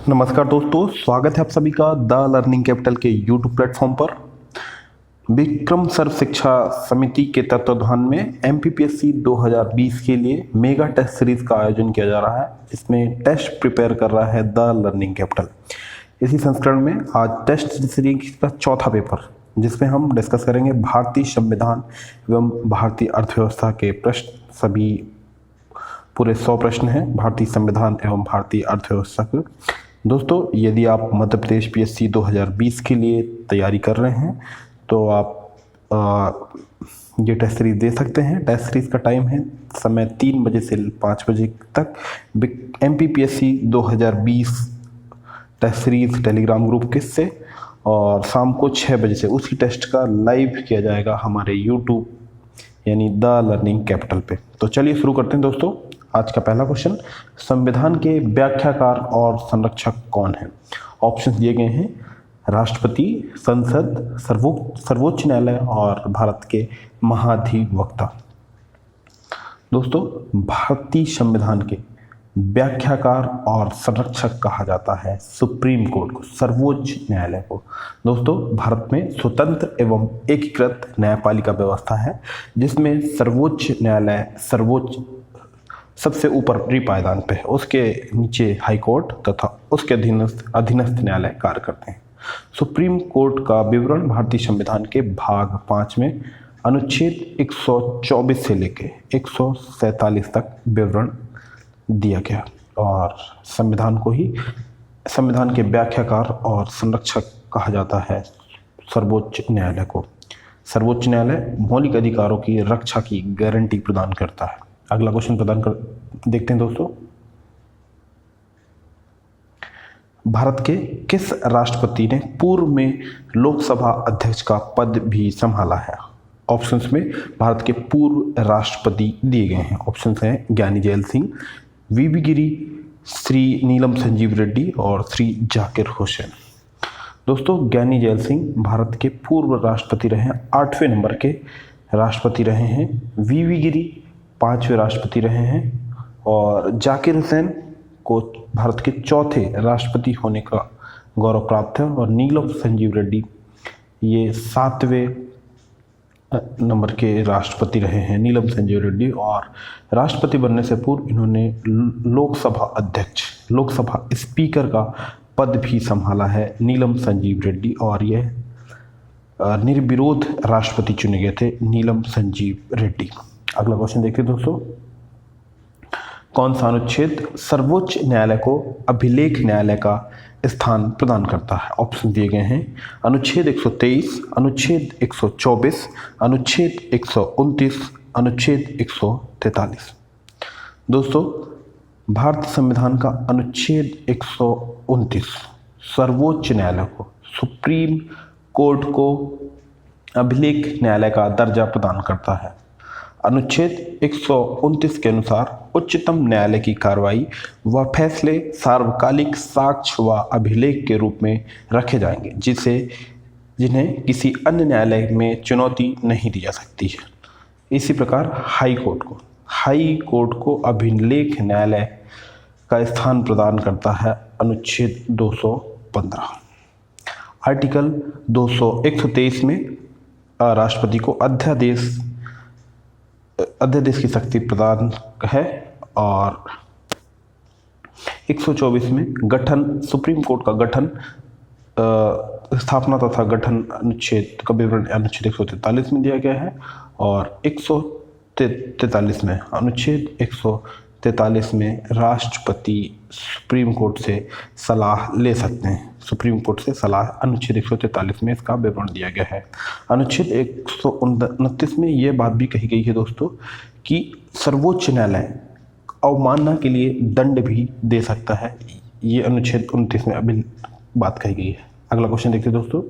नमस्कार दोस्तों, स्वागत है आप सभी का द लर्निंग कैपिटल के यूट्यूब प्लेटफॉर्म पर। विक्रम सर्व शिक्षा समिति के तत्वाधान में एमपीपीएससी 2020 के लिए मेगा टेस्ट सीरीज का आयोजन किया जा रहा है। इसमें टेस्ट प्रिपेयर कर रहा है द लर्निंग कैपिटल। इसी संस्करण में आज टेस्ट सीरीज का चौथा पेपर, जिसमें हम डिस्कस करेंगे भारतीय संविधान एवं भारतीय अर्थव्यवस्था के प्रश्न। सभी पूरे 100 प्रश्न हैं भारतीय संविधान एवं भारतीय अर्थव्यवस्था के। दोस्तों, यदि आप मध्य प्रदेश पीएससी 2020 के लिए तैयारी कर रहे हैं तो आप ये टेस्ट सीरीज दे सकते हैं। टेस्ट सीरीज का टाइम है समय 3 बजे से 5 बजे तक। MPPSC 2020 test series Telegram group के से, और शाम को 6 बजे से उसी टेस्ट का लाइव किया जाएगा हमारे यूट्यूब यानी द लर्निंग कैपिटल पे। तो चलिए शुरू करते हैं दोस्तों। आज का पहला क्वेश्चन, संविधान के व्याख्याकार और संरक्षक कौन हैं? ऑप्शन दिए गए हैं राष्ट्रपति, संसद, सर्वोच्च न्यायालय और भारत के महाधिवक्ता। दोस्तों, भारतीय संविधान के व्याख्याकार और संरक्षक कहा जाता है सुप्रीम कोर्ट को, सर्वोच्च न्यायालय को। दोस्तों, भारत में स्वतंत्र एवं एकीकृत न्यायपालिका व्यवस्था है, जिसमें सर्वोच्च न्यायालय सबसे ऊपरी पायदान पे है, उसके नीचे हाई कोर्ट तथा उसके अधीनस्थ न्यायालय कार्य करते हैं। सुप्रीम कोर्ट का विवरण भारतीय संविधान के भाग 5 में अनुच्छेद 124 से लेकर 147 तक विवरण दिया गया। और संविधान के व्याख्याकार और संरक्षक कहा जाता है सर्वोच्च न्यायालय को। सर्वोच्च न्यायालय मौलिक अधिकारों की रक्षा की गारंटी प्रदान करता है। अगला क्वेश्चन देखते हैं दोस्तों। भारत के किस राष्ट्रपति ने पूर्व में लोकसभा अध्यक्ष का पद भी संभाला है? ऑप्शंस में भारत के पूर्व राष्ट्रपति दिए गए हैं। ऑप्शंस हैं ज्ञानी जैल सिंह, वीवी गिरी, श्री नीलम संजीव रेड्डी और श्री जाकिर हुसैन। दोस्तों, ज्ञानी जैल सिंह भारत के पूर्व राष्ट्रपति रहे हैं, 8वें नंबर के राष्ट्रपति रहे हैं। वीवी गिरी 5वें राष्ट्रपति रहे हैं और जाकिर हुसैन को भारत के 4थे राष्ट्रपति होने का गौरव प्राप्त है। और नीलम संजीव रेड्डी ये 7वें नंबर के राष्ट्रपति रहे हैं, नीलम संजीव रेड्डी। और राष्ट्रपति बनने से पूर्व इन्होंने लोकसभा स्पीकर का पद भी संभाला है नीलम संजीव रेड्डी, और यह निर्विरोध राष्ट्रपति चुने गए थे नीलम संजीव रेड्डी। अगला क्वेश्चन देखते हैं दोस्तों। कौन सा अनुच्छेद सर्वोच्च न्यायालय को अभिलेख न्यायालय का स्थान प्रदान करता है? ऑप्शन दिए गए हैं अनुच्छेद 123, अनुच्छेद 124, अनुच्छेद 129, अनुच्छेद 143। दोस्तों, भारतीय संविधान का अनुच्छेद 129 सर्वोच्च न्यायालय को, सुप्रीम कोर्ट को अभिलेख न्यायालय का दर्जा प्रदान करता है। अनुच्छेद 129 के अनुसार उच्चतम न्यायालय की कार्रवाई व फैसले सार्वकालिक साक्ष्य व अभिलेख के रूप में रखे जाएंगे, जिन्हें किसी अन्य न्यायालय में चुनौती नहीं दी जा सकती है। इसी प्रकार हाई कोर्ट को अभिलेख न्यायालय का स्थान प्रदान करता है अनुच्छेद 215। आर्टिकल 123 में राष्ट्रपति को अध्यादेश की शक्ति प्रदान है। और 124 में सुप्रीम कोर्ट का गठन, स्थापना तथा गठन अनुच्छेद का विवरण अनुच्छेद 143 में दिया गया है। और 143 में अनुच्छेद 143 में राष्ट्रपति सुप्रीम कोर्ट से सलाह ले सकते हैं। सुप्रीम कोर्ट से सलाह अनुच्छेद 143 में इसका विवरण दिया गया है। अनुच्छेद 129 में यह बात भी कही गई है दोस्तों कि सर्वोच्च न्यायालय अवमानना के लिए दंड भी दे सकता है। ये अनुच्छेद 29 में अभी बात कही गई है। अगला क्वेश्चन देखते हैं दोस्तों।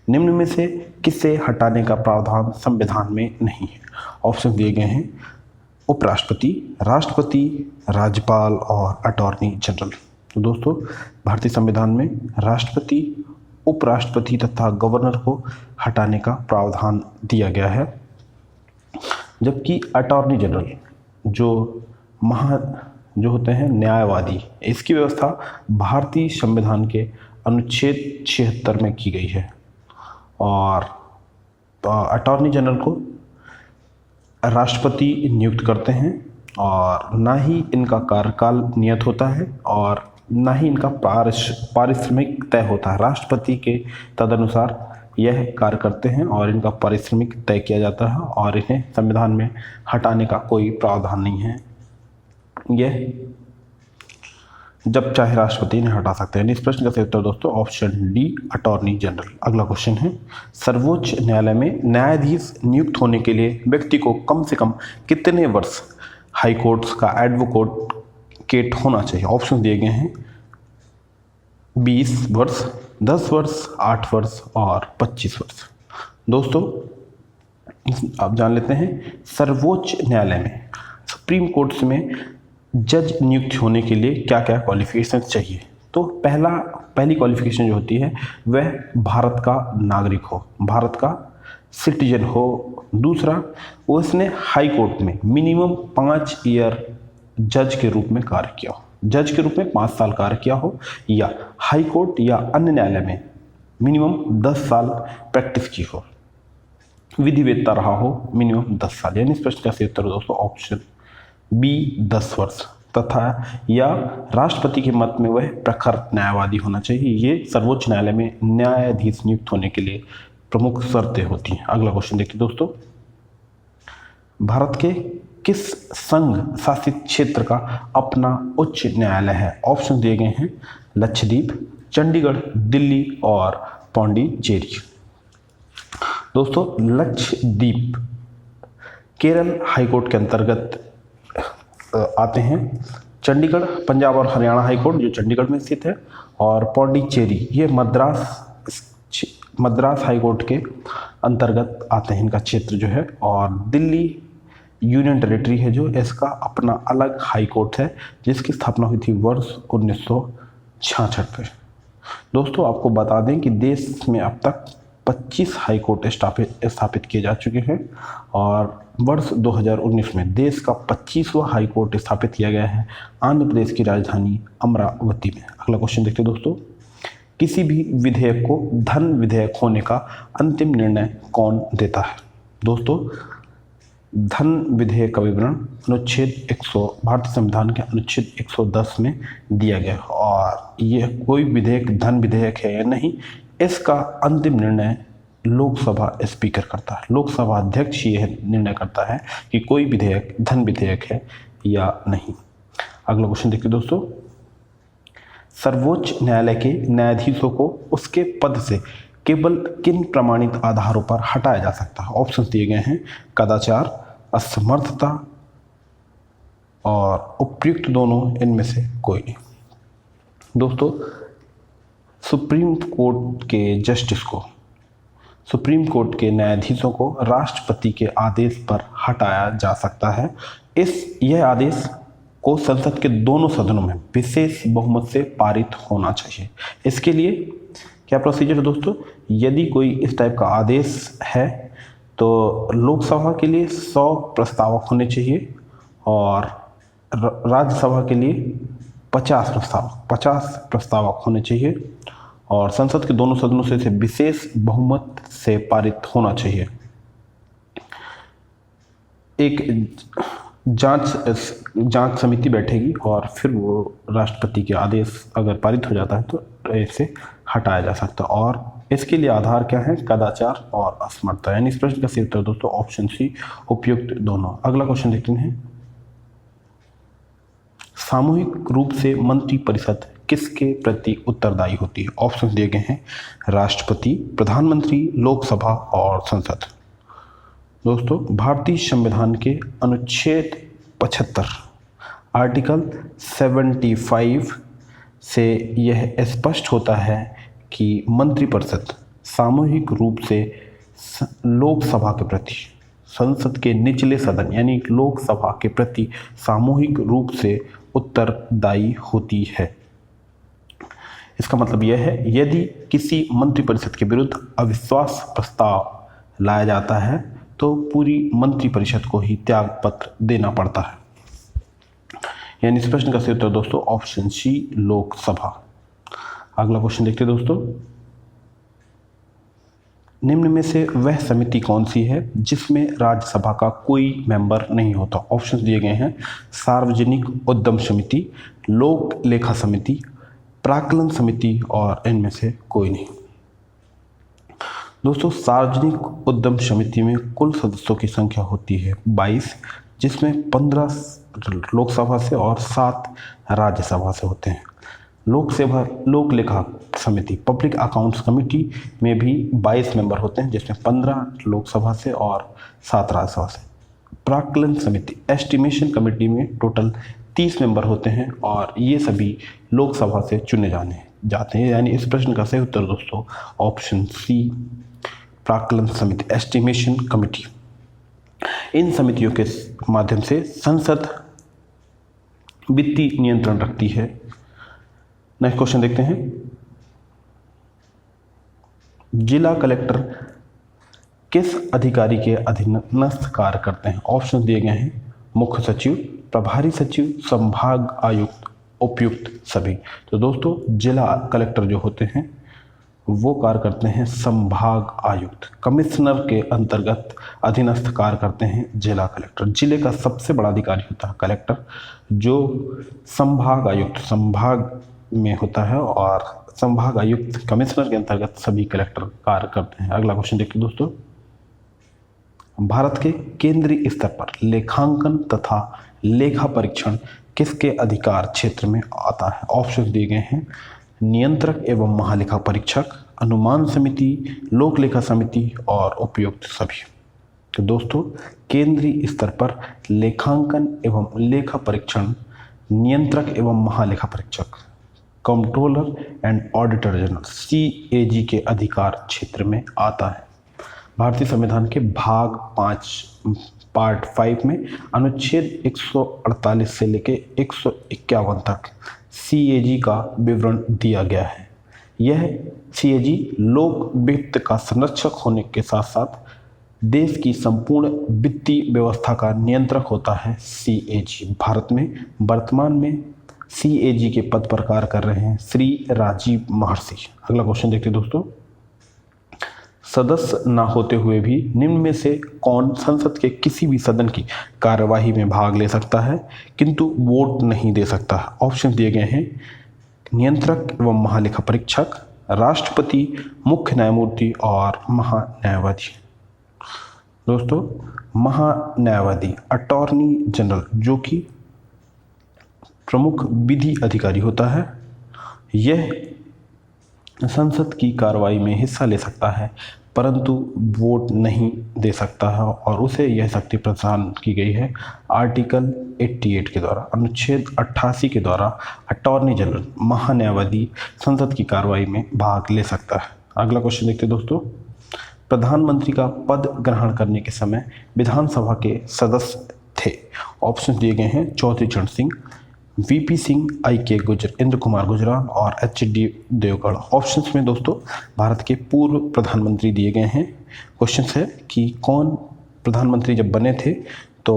निम्न में से किसे हटाने का प्रावधान संविधान में नहीं है? ऑप्शन दिए गए हैं उपराष्ट्रपति, राष्ट्रपति, राज्यपाल और अटॉर्नी जनरल। तो दोस्तों, भारतीय संविधान में राष्ट्रपति, उपराष्ट्रपति तथा गवर्नर को हटाने का प्रावधान दिया गया है, जबकि अटॉर्नी जनरल जो जो होते हैं न्यायवादी, इसकी व्यवस्था भारतीय संविधान के अनुच्छेद 76 में की गई है। और अटॉर्नी जनरल को राष्ट्रपति नियुक्त करते हैं और ना ही इनका कार्यकाल नियत होता है और ना ही इनका पारिश्रमिक तय होता है। राष्ट्रपति के तदनुसार यह कार्य करते हैं और इनका पारिश्रमिक तय किया जाता है और इन्हें संविधान में हटाने का कोई प्रावधान नहीं है। यह जब चाहे राष्ट्रपति ने हटा सकते हैं। इस प्रश्न का सही उत्तर दोस्तों ऑप्शन डी अटॉर्नी जनरल। अगला क्वेश्चन है, सर्वोच्च न्यायालय में न्यायाधीश नियुक्त होने के लिए व्यक्ति को कम से कम कितने वर्ष हाई कोर्ट्स का एडवोकेट होना चाहिए? ऑप्शन दिए गए हैं 20 वर्ष, 10 वर्ष, 8 वर्ष और 25 वर्ष। दोस्तों आप जान लेते हैं सर्वोच्च न्यायालय में, सुप्रीम कोर्ट्स में जज नियुक्त होने के लिए क्या क्या क्वालिफिकेशन चाहिए। तो पहली क्वालिफिकेशन जो होती है वह भारत का नागरिक हो, भारत का सिटीजन हो। दूसरा, उसने हाई कोर्ट में मिनिमम 5 ईयर जज के रूप में कार्य किया हो, जज के रूप में 5 साल कार्य किया हो, या हाई कोर्ट या अन्य न्यायालय में मिनिमम 10 साल प्रैक्टिस की हो, विधिवेत्ता रहा हो मिनिमम 10 साल। यानी इस प्रश्न का सही उत्तर दोस्तों ऑप्शन बी 10 वर्ष। तथा या राष्ट्रपति के मत में वह प्रखर न्यायवादी होना चाहिए। ये सर्वोच्च न्यायालय में न्यायाधीश नियुक्त होने के लिए प्रमुख शर्तें होती हैं। अगला क्वेश्चन देखिए दोस्तों, भारत के किस संघ शासित क्षेत्र का अपना उच्च न्यायालय है? ऑप्शन दिए गए हैं लक्षद्वीप, चंडीगढ़, दिल्ली और पौंडीचेरी। दोस्तों लक्षद्वीप केरल हाईकोर्ट के अंतर्गत आते हैं। चंडीगढ़ पंजाब और हरियाणा हाईकोर्ट जो चंडीगढ़ में स्थित है, और पौंडीचेरी ये मद्रास हाईकोर्ट के अंतर्गत आते हैं इनका क्षेत्र जो है। और दिल्ली यूनियन टेरिटरी है जो इसका अपना अलग हाई कोर्ट है जिसकी स्थापना हुई थी वर्ष 1966 में। दोस्तों आपको बता दें कि देश में अब तक 25 हाई कोर्ट स्थापित किए जा चुके हैं और वर्ष 2019 में देश का 25वां हाई कोर्ट स्थापित किया गया है आंध्र प्रदेश की राजधानी अमरावती में। अगला क्वेश्चन देखते हैं दोस्तों, किसी भी विधेयक को धन विधेयक होने का अंतिम निर्णय कौन देता है? दोस्तों धन विधेयक का विवरण भारतीय संविधान के अनुच्छेद 110 में दिया गया है और यह कोई विधेयक धन विधेयक है या नहीं इसका अंतिम निर्णय लोकसभा स्पीकर करता है। लोकसभा अध्यक्ष यह निर्णय करता है कि कोई विधेयक धन विधेयक है या नहीं। अगला क्वेश्चन देखिए दोस्तों, सर्वोच्च न्यायालय के न्यायाधीशों को उसके पद से केवल किन प्रमाणित आधारों पर हटाया जा सकता है? ऑप्शन दिए गए हैं कदाचार, असमर्थता और उपयुक्त दोनों इनमें से कोई नहीं। दोस्तों सुप्रीम कोर्ट के न्यायाधीशों को राष्ट्रपति के आदेश पर हटाया जा सकता है। यह आदेश को संसद के दोनों सदनों में विशेष बहुमत से पारित होना चाहिए। इसके लिए क्या प्रोसीजर है दोस्तों, यदि कोई इस टाइप का आदेश है तो लोकसभा के लिए 100 प्रस्तावक होने चाहिए और राज्यसभा के लिए 50 प्रस्तावक होने चाहिए और संसद के दोनों सदनों से इसे विशेष बहुमत से पारित होना चाहिए। एक जांच समिति बैठेगी और फिर वो राष्ट्रपति के आदेश अगर पारित हो जाता है तो इसे हटाया जा सकता है और इसके लिए आधार क्या है, कदाचार और असमर्थता। यानी इस प्रश्न का सही उत्तर दोस्तों ऑप्शन सी उपयुक्त दोनों। अगला क्वेश्चन देखते हैं, सामूहिक रूप से मंत्रिपरिषद किसके प्रति उत्तरदायी होती है? ऑप्शन दिए गए हैं राष्ट्रपति, प्रधानमंत्री, लोकसभा और संसद। दोस्तों भारतीय संविधान के अनुच्छेद 75 आर्टिकल 75 से यह स्पष्ट होता है कि मंत्रिपरिषद सामूहिक रूप से लोकसभा के प्रति, संसद के निचले सदन यानी लोकसभा के प्रति सामूहिक रूप से उत्तरदायी होती है। इसका मतलब यह है यदि किसी मंत्रिपरिषद के विरुद्ध अविश्वास प्रस्ताव लाया जाता है तो पूरी मंत्रिपरिषद को ही त्याग पत्र देना पड़ता है। यानी इस प्रश्न का सही उत्तर दोस्तों ऑप्शन सी लोकसभा। अगला क्वेश्चन देखते हैं दोस्तों, निम्न में से वह समिति कौन सी है जिसमें राज्यसभा का कोई मेंबर नहीं होता। ऑप्शन दिए गए हैं सार्वजनिक उद्यम समिति, लोक लेखा समिति, प्राक्कलन समिति और इनमें से कोई नहीं। दोस्तों सार्वजनिक उद्यम समिति में कुल सदस्यों की संख्या होती है 22, जिसमें 15 लोकसभा से और 7 राज्यसभा से होते हैं। लोक लेखा समिति पब्लिक अकाउंट्स कमेटी में भी 22 मेंबर होते हैं, जिसमें 15 लोकसभा से और 7 राज्यसभा से। प्राक्कलन समिति एस्टिमेशन कमेटी में टोटल 30 मेंबर होते हैं और ये सभी लोकसभा से चुने जाते हैं। यानी इस प्रश्न का सही उत्तर दोस्तों ऑप्शन सी प्राक्कलन समिति एस्टिमेशन कमेटी। इन समितियों के माध्यम से संसद वित्तीय नियंत्रण रखती है। नेक्स्ट क्वेश्चन देखते हैं, जिला कलेक्टर किस अधिकारी के अधीनस्थ कार्य करते हैं। ऑप्शन दिए गए हैं मुख्य सचिव, प्रभारी सचिव, संभाग आयुक्त, उपायुक्त, सभी। तो दोस्तों जिला कलेक्टर जो होते हैं वो कार्य करते हैं संभाग आयुक्त, कमिश्नर के अंतर्गत अधीनस्थ कार्य करते हैं जिला कलेक्टर। जिले का सबसे बड़ा अधिकारी होता है कलेक्टर, जो संभाग आयुक्त संभाग में होता है और संभाग आयुक्त कमिश्नर के अंतर्गत सभी कलेक्टर कार्य करते हैं। अगला क्वेश्चन देखिए दोस्तों, भारत के केंद्रीय स्तर पर लेखांकन तथा लेखा परीक्षण किसके अधिकार क्षेत्र में आता है। ऑप्शन दिए गए हैं नियंत्रक एवं महालेखा परीक्षक, अनुमान समिति, लोक लेखा समिति और उपायुक्त, सभी। तो दोस्तों केंद्रीय स्तर पर लेखांकन एवं लेखा परीक्षण नियंत्रक एवं महालेखा परीक्षक, controller and auditor general CAG के अधिकार क्षेत्र में आता है। भारतीय संविधान के भाग 5 पार्ट 5 में अनुच्छेद 148 से लेकर 151 तक CAG का विवरण दिया गया है। यह CAG लोक वित्त का संरक्षक होने के साथ साथ देश की संपूर्ण वित्तीय व्यवस्था का नियंत्रक होता है। CAG भारत में वर्तमान में CAG के पद पर कार्य कर रहे हैं श्री राजीव महर्षि। अगला क्वेश्चन देखते हैं दोस्तों, सदस्य न होते हुए भी निम्न में से कौन संसद के किसी भी सदन की कार्यवाही में भाग ले सकता है किंतु वोट नहीं दे सकता है। ऑप्शन दिए गए हैं नियंत्रक एवं महालेखा परीक्षक, राष्ट्रपति, मुख्य न्यायमूर्ति और महान्यायवादी। दोस्तों महान्यायवादी अटॉर्नी जनरल जो कि प्रमुख विधि अधिकारी होता है, यह संसद की कार्रवाई में हिस्सा ले सकता है परंतु वोट नहीं दे सकता है और उसे यह शक्ति प्रदान की गई है आर्टिकल 88 के द्वारा, अनुच्छेद 88 के द्वारा अटॉर्नी जनरल महान्यायवादी संसद की कार्रवाई में भाग ले सकता है। अगला क्वेश्चन देखते हैं दोस्तों, प्रधानमंत्री का पद ग्रहण करने के समय विधानसभा के सदस्य थे। ऑप्शन दिए गए हैं चौधरी चरण सिंह, VP सिंह, IK गुजर, इंद्र कुमार गुजराल और HD देवगढ़। ऑप्शंस में दोस्तों भारत के पूर्व प्रधानमंत्री दिए गए हैं। क्वेश्चन है कि कौन प्रधानमंत्री जब बने थे तो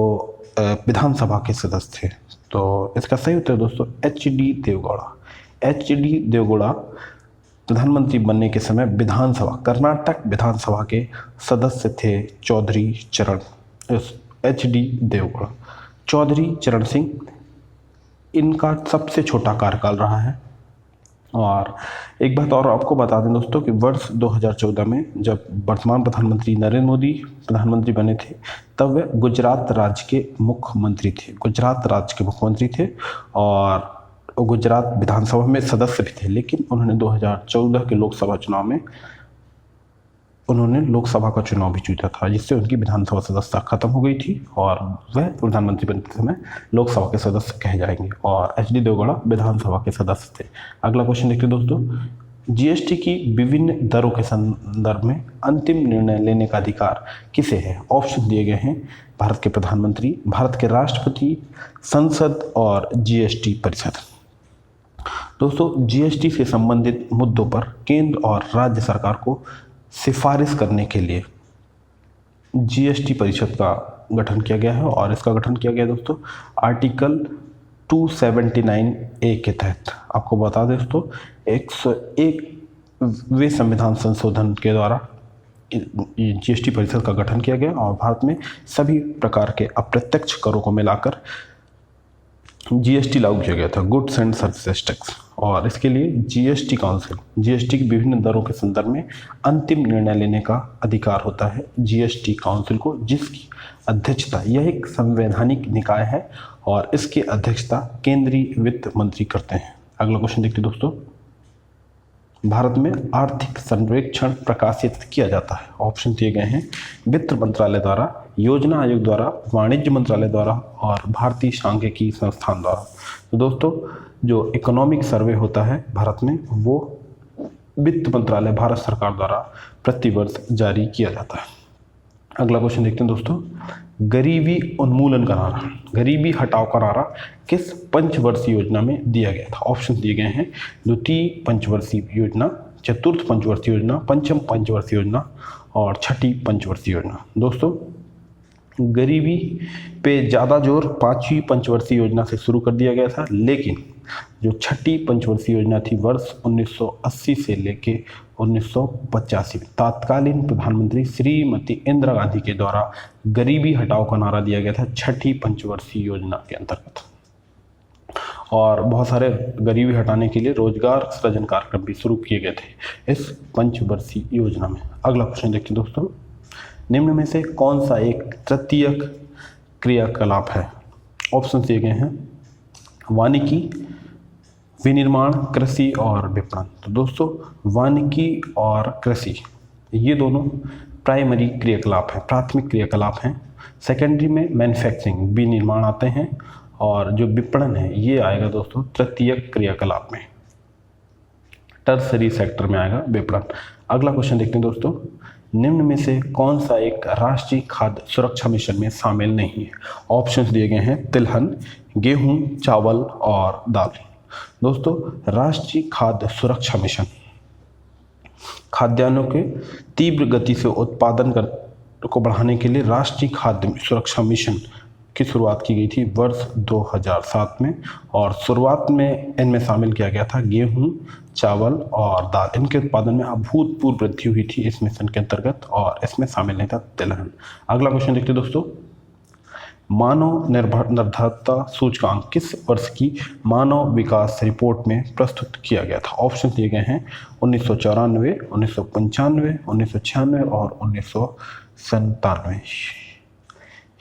विधानसभा के सदस्य थे। तो इसका सही उत्तर दोस्तों HD देवगौड़ा। HD देवगौड़ा प्रधानमंत्री बनने के समय विधानसभा कर्नाटक विधानसभा के सदस्य थे चौधरी चरण HD देवगौड़ा। चौधरी चरण सिंह इनका सबसे छोटा कार्यकाल रहा है। और एक बात और आपको बता दें दोस्तों कि वर्ष 2014 में जब वर्तमान प्रधानमंत्री नरेंद्र मोदी प्रधानमंत्री बने थे तब वे गुजरात राज्य के मुख्यमंत्री थे और गुजरात विधानसभा में सदस्य भी थे, लेकिन उन्होंने 2014 के लोकसभा चुनाव में उन्होंने लोकसभा का चुनाव भी जीता था, जिससे उनकी विधानसभा सदस्यता खत्म हो गई थी और वह प्रधानमंत्री बनते समय लोकसभा के सदस्य कहे जाएंगे और HD देवगौड़ा विधानसभा के सदस्य थे। अगला क्वेश्चन देखते हैं दोस्तों, GST की विभिन्न दरों के संदर्भ में अंतिम निर्णय लेने का अधिकार किसे है। ऑप्शन दिए गए हैं भारत के प्रधानमंत्री, भारत के राष्ट्रपति, संसद और GST परिषद। दोस्तों GST से संबंधित मुद्दों पर केंद्र और राज्य सरकार को सिफारिश करने के लिए GST परिषद का गठन किया गया है और इसका गठन किया गया दोस्तों आर्टिकल 279A के तहत आपको बता दें दोस्तों 101वें संविधान संशोधन के द्वारा जीएसटी परिषद का गठन किया गया और भारत में सभी प्रकार के अप्रत्यक्ष करों को मिलाकर जीएसटी लागू किया गया था, गुड्स एंड सर्विसेज टैक्स। और इसके लिए जीएसटी काउंसिल जीएसटी की विभिन्न दरों के संदर्भ में अंतिम निर्णय लेने का अधिकार होता है जीएसटी काउंसिल को, जिसकी अध्यक्षता, यह एक संवैधानिक निकाय है और इसकी अध्यक्षता केंद्रीय वित्त मंत्री करते हैं। अगला क्वेश्चन देखते हैं दोस्तों, भारत में आर्थिक सर्वेक्षण प्रकाशित किया जाता है। ऑप्शन दिए गए हैं वित्त मंत्रालय द्वारा, योजना आयोग द्वारा, वाणिज्य मंत्रालय द्वारा और भारतीय सांख्यिकी संस्थान द्वारा। तो दोस्तों जो इकोनॉमिक सर्वे होता है भारत में वो वित्त मंत्रालय भारत सरकार द्वारा प्रतिवर्ष जारी किया जाता है। अगला क्वेश्चन देखते हैं दोस्तों, गरीबी उन्मूलन का नारा, गरीबी हटाओ का नारा किस पंचवर्षीय योजना में दिया गया था। ऑप्शन दिए गए हैं द्वितीय पंचवर्षीय योजना, चतुर्थ पंचवर्षीय योजना, पंचम पंचवर्षीय योजना और छठी पंचवर्षीय योजना। दोस्तों गरीबी पे ज़्यादा जोर पाँचवीं पंचवर्षीय योजना से शुरू कर दिया गया था, लेकिन जो छठी पंचवर्षीय योजना थी वर्ष 1980 से लेके 1985 में तत्कालीन प्रधानमंत्री श्रीमती इंदिरा गांधी के द्वारा गरीबी हटाओ का नारा दिया गया था छठी पंचवर्षीय योजना के अंतर्गत। और बहुत सारे गरीबी हटाने के लिए रोजगार सृजन कार्यक्रम भी शुरू किए गए थे इस पंचवर्षीय योजना में। अगला क्वेश्चन देखिए दोस्तों, निम्न में से कौन सा एक तृतीयक क्रियाकलाप है। ऑप्शन दिए गए हैं वानिकी, विनिर्माण, कृषि और विपणन। तो दोस्तों वानिकी और कृषि ये दोनों प्राइमरी क्रियाकलाप हैं, प्राथमिक क्रियाकलाप हैं। सेकेंडरी में मैन्युफैक्चरिंग, विनिर्माण आते हैं और जो विपणन है ये आएगा दोस्तों तृतीयक क्रियाकलाप में, टर्सरी सेक्टर में आएगा विपणन। अगला क्वेश्चन देखते हैं दोस्तों, निम्न में से कौन सा एक राष्ट्रीय खाद्य सुरक्षा मिशन में शामिल नहीं है। ऑप्शंस दिए गए हैं तिलहन, गेहूं, चावल और दाल। दोस्तों राष्ट्रीय खाद्य सुरक्षा मिशन खाद्यान्नों के तीव्र गति से उत्पादन को बढ़ाने के लिए राष्ट्रीय खाद्य सुरक्षा मिशन की शुरुआत की गई थी वर्ष 2007 में और शुरुआत में इनमें शामिल किया गया था गेहूं, चावल और दाल। इनके उत्पादन में अभूतपूर्व वृद्धि हुई थी इस मिशन के अंतर्गत और इसमें शामिल नहीं था तिलहन। अगला क्वेश्चन देखते हैं दोस्तों, मानव निर्भरता सूचकांक किस वर्ष की मानव विकास रिपोर्ट में प्रस्तुत किया गया था। ऑप्शन दिए गए हैं 1994, 1995, 1996 और 1997।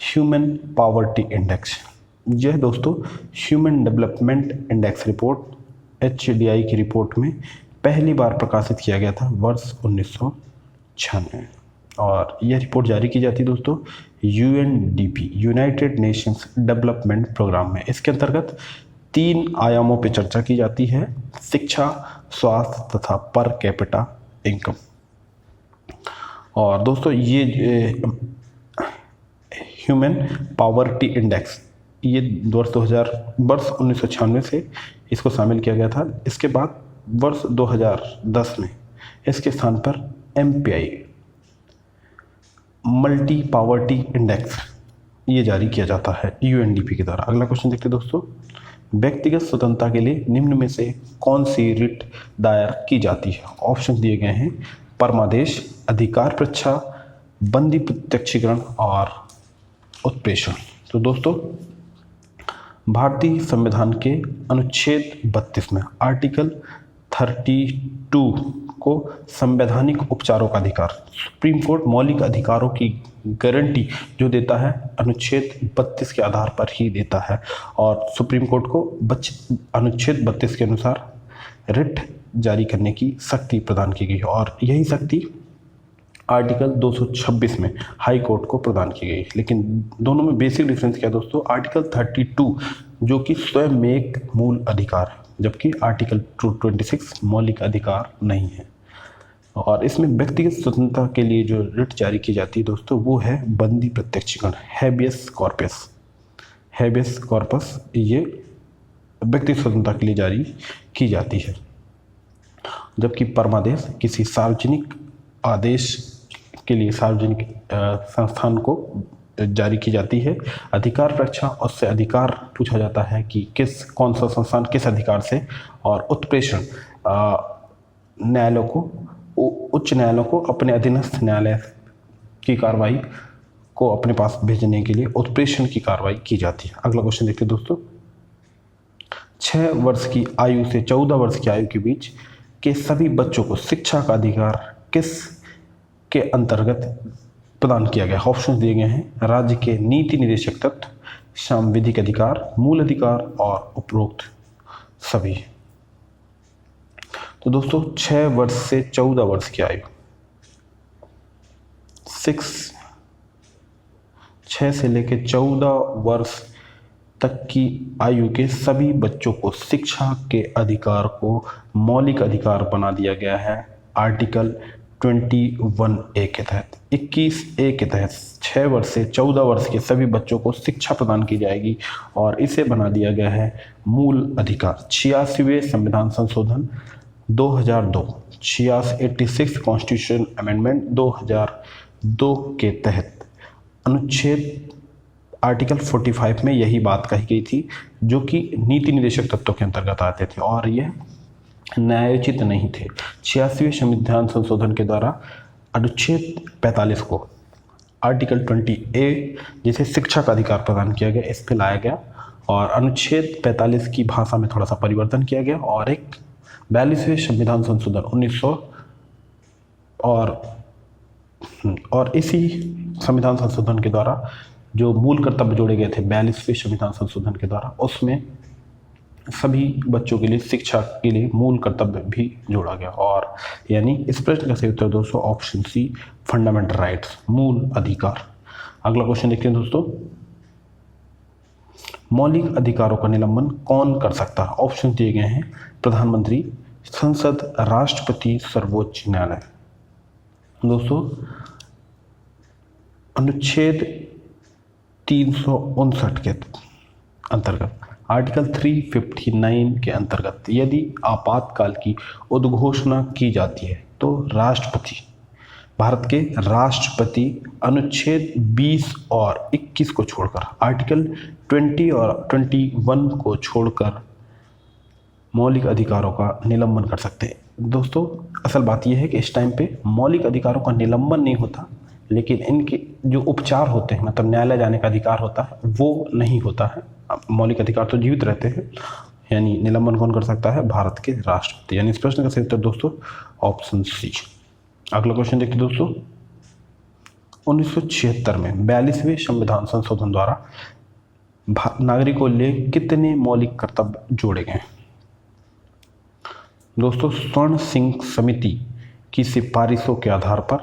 ह्यूमन पावर्टी इंडेक्स, यह दोस्तों human development index report HDI की रिपोर्ट में पहली बार प्रकाशित किया गया था वर्ष 1996 और यह रिपोर्ट जारी की जाती है दोस्तों UNDP United Nations Development Programme में। इसके अंतर्गत 3 आयामों पर चर्चा की जाती है, शिक्षा, स्वास्थ्य तथा पर कैपिटा इनकम। और दोस्तों ये ह्यूमन पावर्टी इंडेक्स ये वर्ष 1996 से इसको शामिल किया गया था। इसके बाद वर्ष 2010 में इसके स्थान पर MPI मल्टी पावर्टी इंडेक्स ये जारी किया जाता है UNDP के द्वारा। अगला क्वेश्चन देखते हैं दोस्तों, व्यक्तिगत स्वतंत्रता के लिए निम्न में से कौन सी रिट दायर की जाती है। ऑप्शन दिए गए हैं परमादेश, अधिकार परीक्षा, बंदी प्रत्यक्षीकरण और उत्प्रेषण। तो दोस्तों भारतीय संविधान के अनुच्छेद 32 में आर्टिकल 32 को संवैधानिक उपचारों का अधिकार, सुप्रीम कोर्ट मौलिक अधिकारों की गारंटी जो देता है अनुच्छेद 32 के आधार पर ही देता है और सुप्रीम कोर्ट को अनुच्छेद 32 के अनुसार रिट जारी करने की शक्ति प्रदान की गई है और यही शक्ति आर्टिकल 226 में हाई कोर्ट को प्रदान की गई। लेकिन दोनों में बेसिक डिफरेंस क्या है दोस्तों, आर्टिकल 32 जो कि स्वयं में एक मूल अधिकार है जबकि आर्टिकल 226 मौलिक अधिकार नहीं है। और इसमें व्यक्तिगत स्वतंत्रता के लिए जो रिट जारी की जाती है दोस्तों वो है बंदी प्रत्यक्षीकरण, हैबियस कॉर्पस। हैबियस कॉर्पस ये व्यक्तिगत स्वतंत्रता के लिए जारी की जाती है, जबकि परमादेश किसी सार्वजनिक आदेश के लिए सार्वजनिक संस्थान को जारी की जाती है। अधिकार परीक्षा उससे अधिकार पूछा जाता है कि कौन सा संस्थान किस अधिकार से, और उत्प्रेषण न्यायालयों को, उच्च न्यायालयों को अपने अधीनस्थ न्यायालय की कार्रवाई को अपने पास भेजने के लिए उत्प्रेषण की कार्रवाई की जाती है। अगला क्वेश्चन देखते हैं दोस्तों। 6 वर्ष की आयु से 14 वर्ष की आयु के बीच के सभी बच्चों को शिक्षा का अधिकार किस के अंतर्गत प्रदान किया गया? ऑप्शन दिए गए हैं। राज्य के नीति निदेशक तत्व, संवैधानिक अधिकार, मूल अधिकार और उपरोक्त सभी। तो दोस्तों 6 वर्ष से 14 वर्ष की आयु, 6 से लेकर 14 वर्ष तक की आयु के सभी बच्चों को शिक्षा के अधिकार को मौलिक अधिकार बना दिया गया है आर्टिकल 21A के तहत। 21A के तहत 6 वर्ष से 14 वर्ष के सभी बच्चों को शिक्षा प्रदान की जाएगी और इसे बना दिया गया है मूल अधिकार। 86वें संविधान संशोधन 2002, 86 कॉन्स्टिट्यूशन अमेंडमेंट 2002 के तहत अनुच्छेद आर्टिकल 45 में यही बात कही गई थी, जो कि नीति निदेशक तत्वों के अंतर्गत आते थे और यह न्यायोचित नहीं थे। 86वें संविधान संशोधन के द्वारा अनुच्छेद 45 को आर्टिकल 20A, जिसे शिक्षा का अधिकार प्रदान किया गया, इस पर लाया गया और अनुच्छेद 45 की भाषा में थोड़ा सा परिवर्तन किया गया और एक 42वें संविधान संशोधन 1900 और इसी संविधान संशोधन के द्वारा जो मूल कर्तव्य जोड़े गए थे 42वें संविधान संशोधन के द्वारा, उसमें सभी बच्चों के लिए शिक्षा के लिए मूल कर्तव्य भी जोड़ा गया। और यानी इस प्रश्न का सही उत्तर दोस्तों ऑप्शन सी, फंडामेंटल राइट्स, मूल अधिकार। अगला क्वेश्चन देखते हैं दोस्तों। मौलिक अधिकारों का निलंबन कौन कर सकता है? ऑप्शन दिए गए हैं। प्रधानमंत्री, संसद, राष्ट्रपति, सर्वोच्च न्यायालय। दोस्तों अनुच्छेद 359 के अंतर्गत, आर्टिकल 359 के अंतर्गत यदि आपातकाल की उद्घोषणा की जाती है तो राष्ट्रपति, भारत के राष्ट्रपति अनुच्छेद 20 और 21 को छोड़कर, आर्टिकल 20 और 21 को छोड़कर मौलिक अधिकारों का निलंबन कर सकते हैं। दोस्तों असल बात यह है कि इस टाइम पे मौलिक अधिकारों का निलंबन नहीं होता, लेकिन इनके जो उपचार होते हैं, मतलब न्यायालय जाने का अधिकार होता है, वो नहीं होता है। मौलिक अधिकार तो जीवित रहते हैं। यानी निलंबन कौन कर सकता है? भारत के राष्ट्रपति। यानी इस प्रश्न का सही उत्तर दोस्तों ऑप्शन सी। अगला क्वेश्चन देखिए दोस्तों। 1976 में 42वें संविधान संशोधन द्वारा नागरिकों को लिए कितने मौलिक कर्तव्य जोड़े गए? दोस्तों स्वर्ण सिंह समिति की सिफारिशों के आधार पर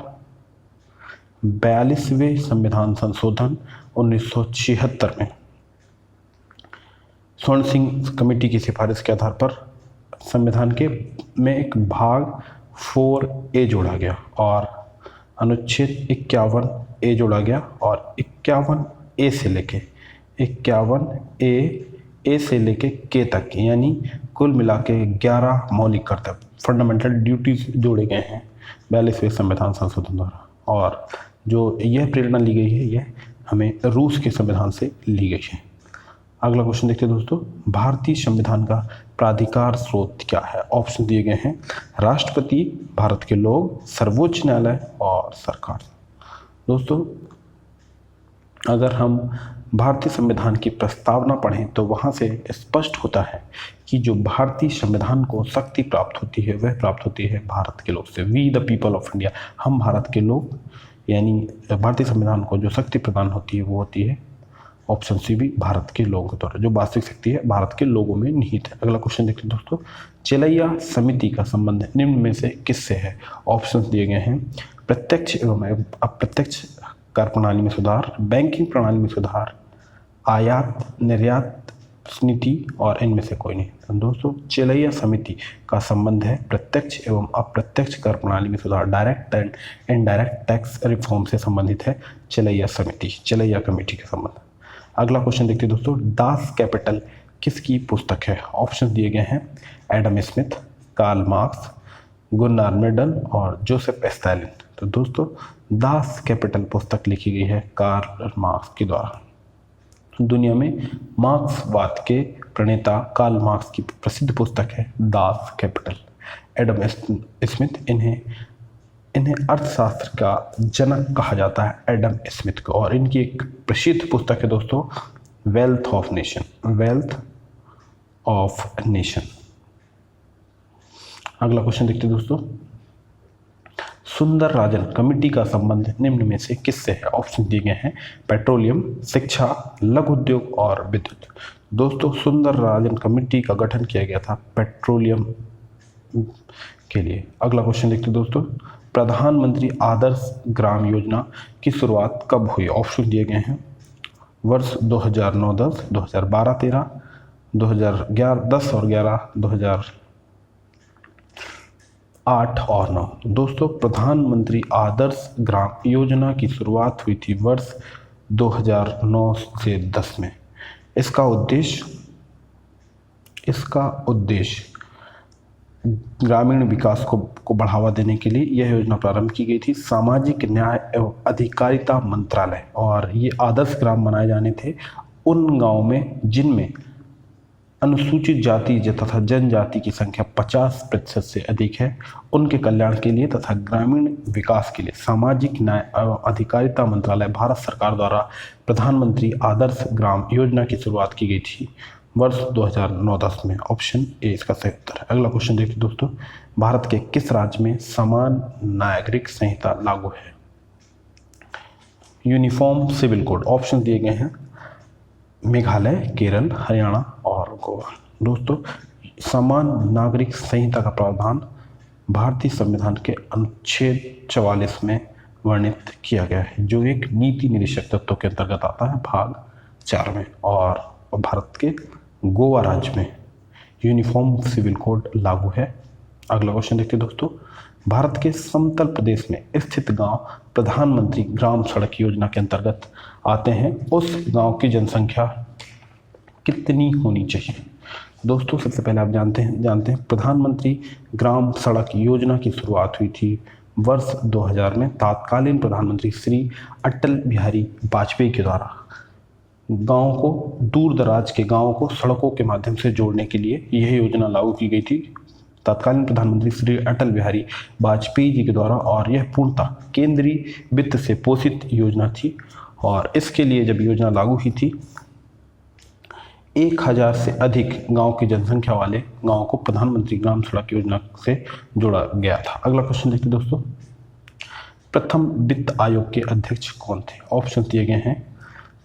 42वें संविधान संशोधन 1976 में स्वर्ण सिंह कमेटी की सिफारिश के आधार पर संविधान के में एक भाग 4A जोड़ा गया और अनुच्छेद 51A जोड़ा गया और 51A से लेके 51A से लेके K तक, यानी कुल मिला के 11 मौलिक कर्तव्य, फंडामेंटल ड्यूटीज जोड़े गए हैं 42वें संविधान संशोधन द्वारा। और जो यह प्रेरणा ली गई है, यह हमें रूस के संविधान से ली गई है। अगला क्वेश्चन देखते हैं दोस्तों। भारतीय संविधान का प्राधिकार स्रोत क्या है? ऑप्शन दिए गए हैं। राष्ट्रपति, भारत के लोग, सर्वोच्च न्यायालय और सरकार। दोस्तों अगर हम भारतीय संविधान की प्रस्तावना पढ़ें तो वहाँ से स्पष्ट होता है कि जो भारतीय संविधान को शक्ति प्राप्त होती है वह प्राप्त होती है भारत के लोग से। We the people of India, हम भारत के लोग, यानी भारतीय संविधान को जो शक्ति प्रदान होती है वो होती है ऑप्शन सी भी, भारत के लोगों के द्वारा। जो वास्तविक शक्ति है भारत के लोगों में निहित है। अगला क्वेश्चन देखते हैं दोस्तों। चेलैया समिति का संबंध निम्न में से किससे है? ऑप्शन दिए गए हैं। प्रत्यक्ष एवं अप्रत्यक्ष कर प्रणाली में सुधार, बैंकिंग प्रणाली में सुधार, आयात निर्यात नीति और इनमें से कोई नहीं। तो दोस्तों चेलैया समिति का संबंध है प्रत्यक्ष एवं अप्रत्यक्ष कर प्रणाली में सुधार, direct and indirect tax reform से संबंधित है चेलैया समिति, चेलैया कमेटी का संबंध। अगला क्वेश्चन देखते हैं दोस्तों। दास कैपिटल किसकी पुस्तक है? ऑप्शन दिए गए हैं। Adam Smith, Karl Marx, Gunnar Myrdal और जोसेफ स्टालिन। तो दोस्तों दास कैपिटल पुस्तक लिखी गई है कार्ल मार्क्स के द्वारा। दुनिया में मार्क्सवाद के प्रणेता कार्ल मार्क्स की प्रसिद्ध पुस्तक है दास कैपिटल। एडम स्मिथ इन्हें अर्थशास्त्र का जनक कहा जाता है, एडम स्मिथ को। और इनकी एक प्रसिद्ध पुस्तक है दोस्तों वेल्थ ऑफ नेशन। अगला क्वेश्चन देखते हैं दोस्तों, सुंदर राजन कमेटी का संबंध निम्न में से किससे है? ऑप्शन दिए गए हैं पेट्रोलियम, शिक्षा, लघु उद्योग और विद्युत। दोस्तों सुंदर राजन कमेटी का गठन किया गया था पेट्रोलियम के लिए। अगला क्वेश्चन देखते हैं दोस्तों, प्रधानमंत्री आदर्श ग्राम योजना की शुरुआत कब हुई? ऑप्शन दिए गए हैं वर्ष 2009-10, 2012-13, 2010 और 11, 2008 और 9। दोस्तों प्रधानमंत्री आदर्श ग्राम योजना की शुरुआत हुई थी वर्ष 2009 से 10 में। इसका उद्देश्य ग्रामीण विकास को बढ़ावा देने के लिए यह योजना प्रारंभ की गई थी। सामाजिक न्याय एवं अधिकारिता मंत्रालय, और ये आदर्श ग्राम बनाए जाने थे उन गांवों में जिनमें अनुसूचित जाति तथा जनजाति की संख्या 50% से अधिक है, उनके कल्याण के लिए तथा ग्रामीण विकास के लिए सामाजिक न्याय एवं अधिकारिता मंत्रालय भारत सरकार द्वारा प्रधानमंत्री आदर्श ग्राम योजना की शुरुआत की गई थी वर्ष 2009-10 में। ऑप्शन ए इसका सही उत्तर है। अगला क्वेश्चन देखिए दोस्तों, भारत के किस राज्य में समान नागरिक संहिता लागू है? Uniform civil code. ऑप्शन दिए गए हैं मेघालय, केरल, हरियाणा और गोवा। दोस्तों समान नागरिक संहिता का प्रावधान भारतीय संविधान के अनुच्छेद 44 में वर्णित किया गया है, जो एक नीति निदेशक तत्वों के अंतर्गत आता है भाग 4 में। और भारत के गोवा राज्य में यूनिफॉर्म सिविल कोड लागू है। अगला क्वेश्चन देखते हैं दोस्तों, भारत के समतल प्रदेश में स्थित गांव प्रधानमंत्री ग्राम सड़क योजना के अंतर्गत आते हैं, उस गांव की जनसंख्या कितनी होनी चाहिए? दोस्तों सबसे पहले आप जानते हैं प्रधानमंत्री ग्राम सड़क योजना की शुरुआत हुई थी वर्ष 2000 में तत्कालीन प्रधानमंत्री श्री अटल बिहारी वाजपेयी के द्वारा। गाँव को, दूर दराज के गाँवों को सड़कों के माध्यम से जोड़ने के लिए यह योजना लागू की गई थी तत्कालीन प्रधानमंत्री श्री अटल बिहारी वाजपेयी जी के द्वारा, और यह पूर्णतः केंद्रीय वित्त से पोषित योजना थी। और इसके लिए जब योजना लागू हुई थी 1000 से अधिक गांव की जनसंख्या वाले गांवों को प्रधानमंत्री ग्राम सड़क योजना से जोड़ा गया था। अगला क्वेश्चन देखते दोस्तों, प्रथम वित्त आयोग के अध्यक्ष कौन थे? ऑप्शन दिए गए हैं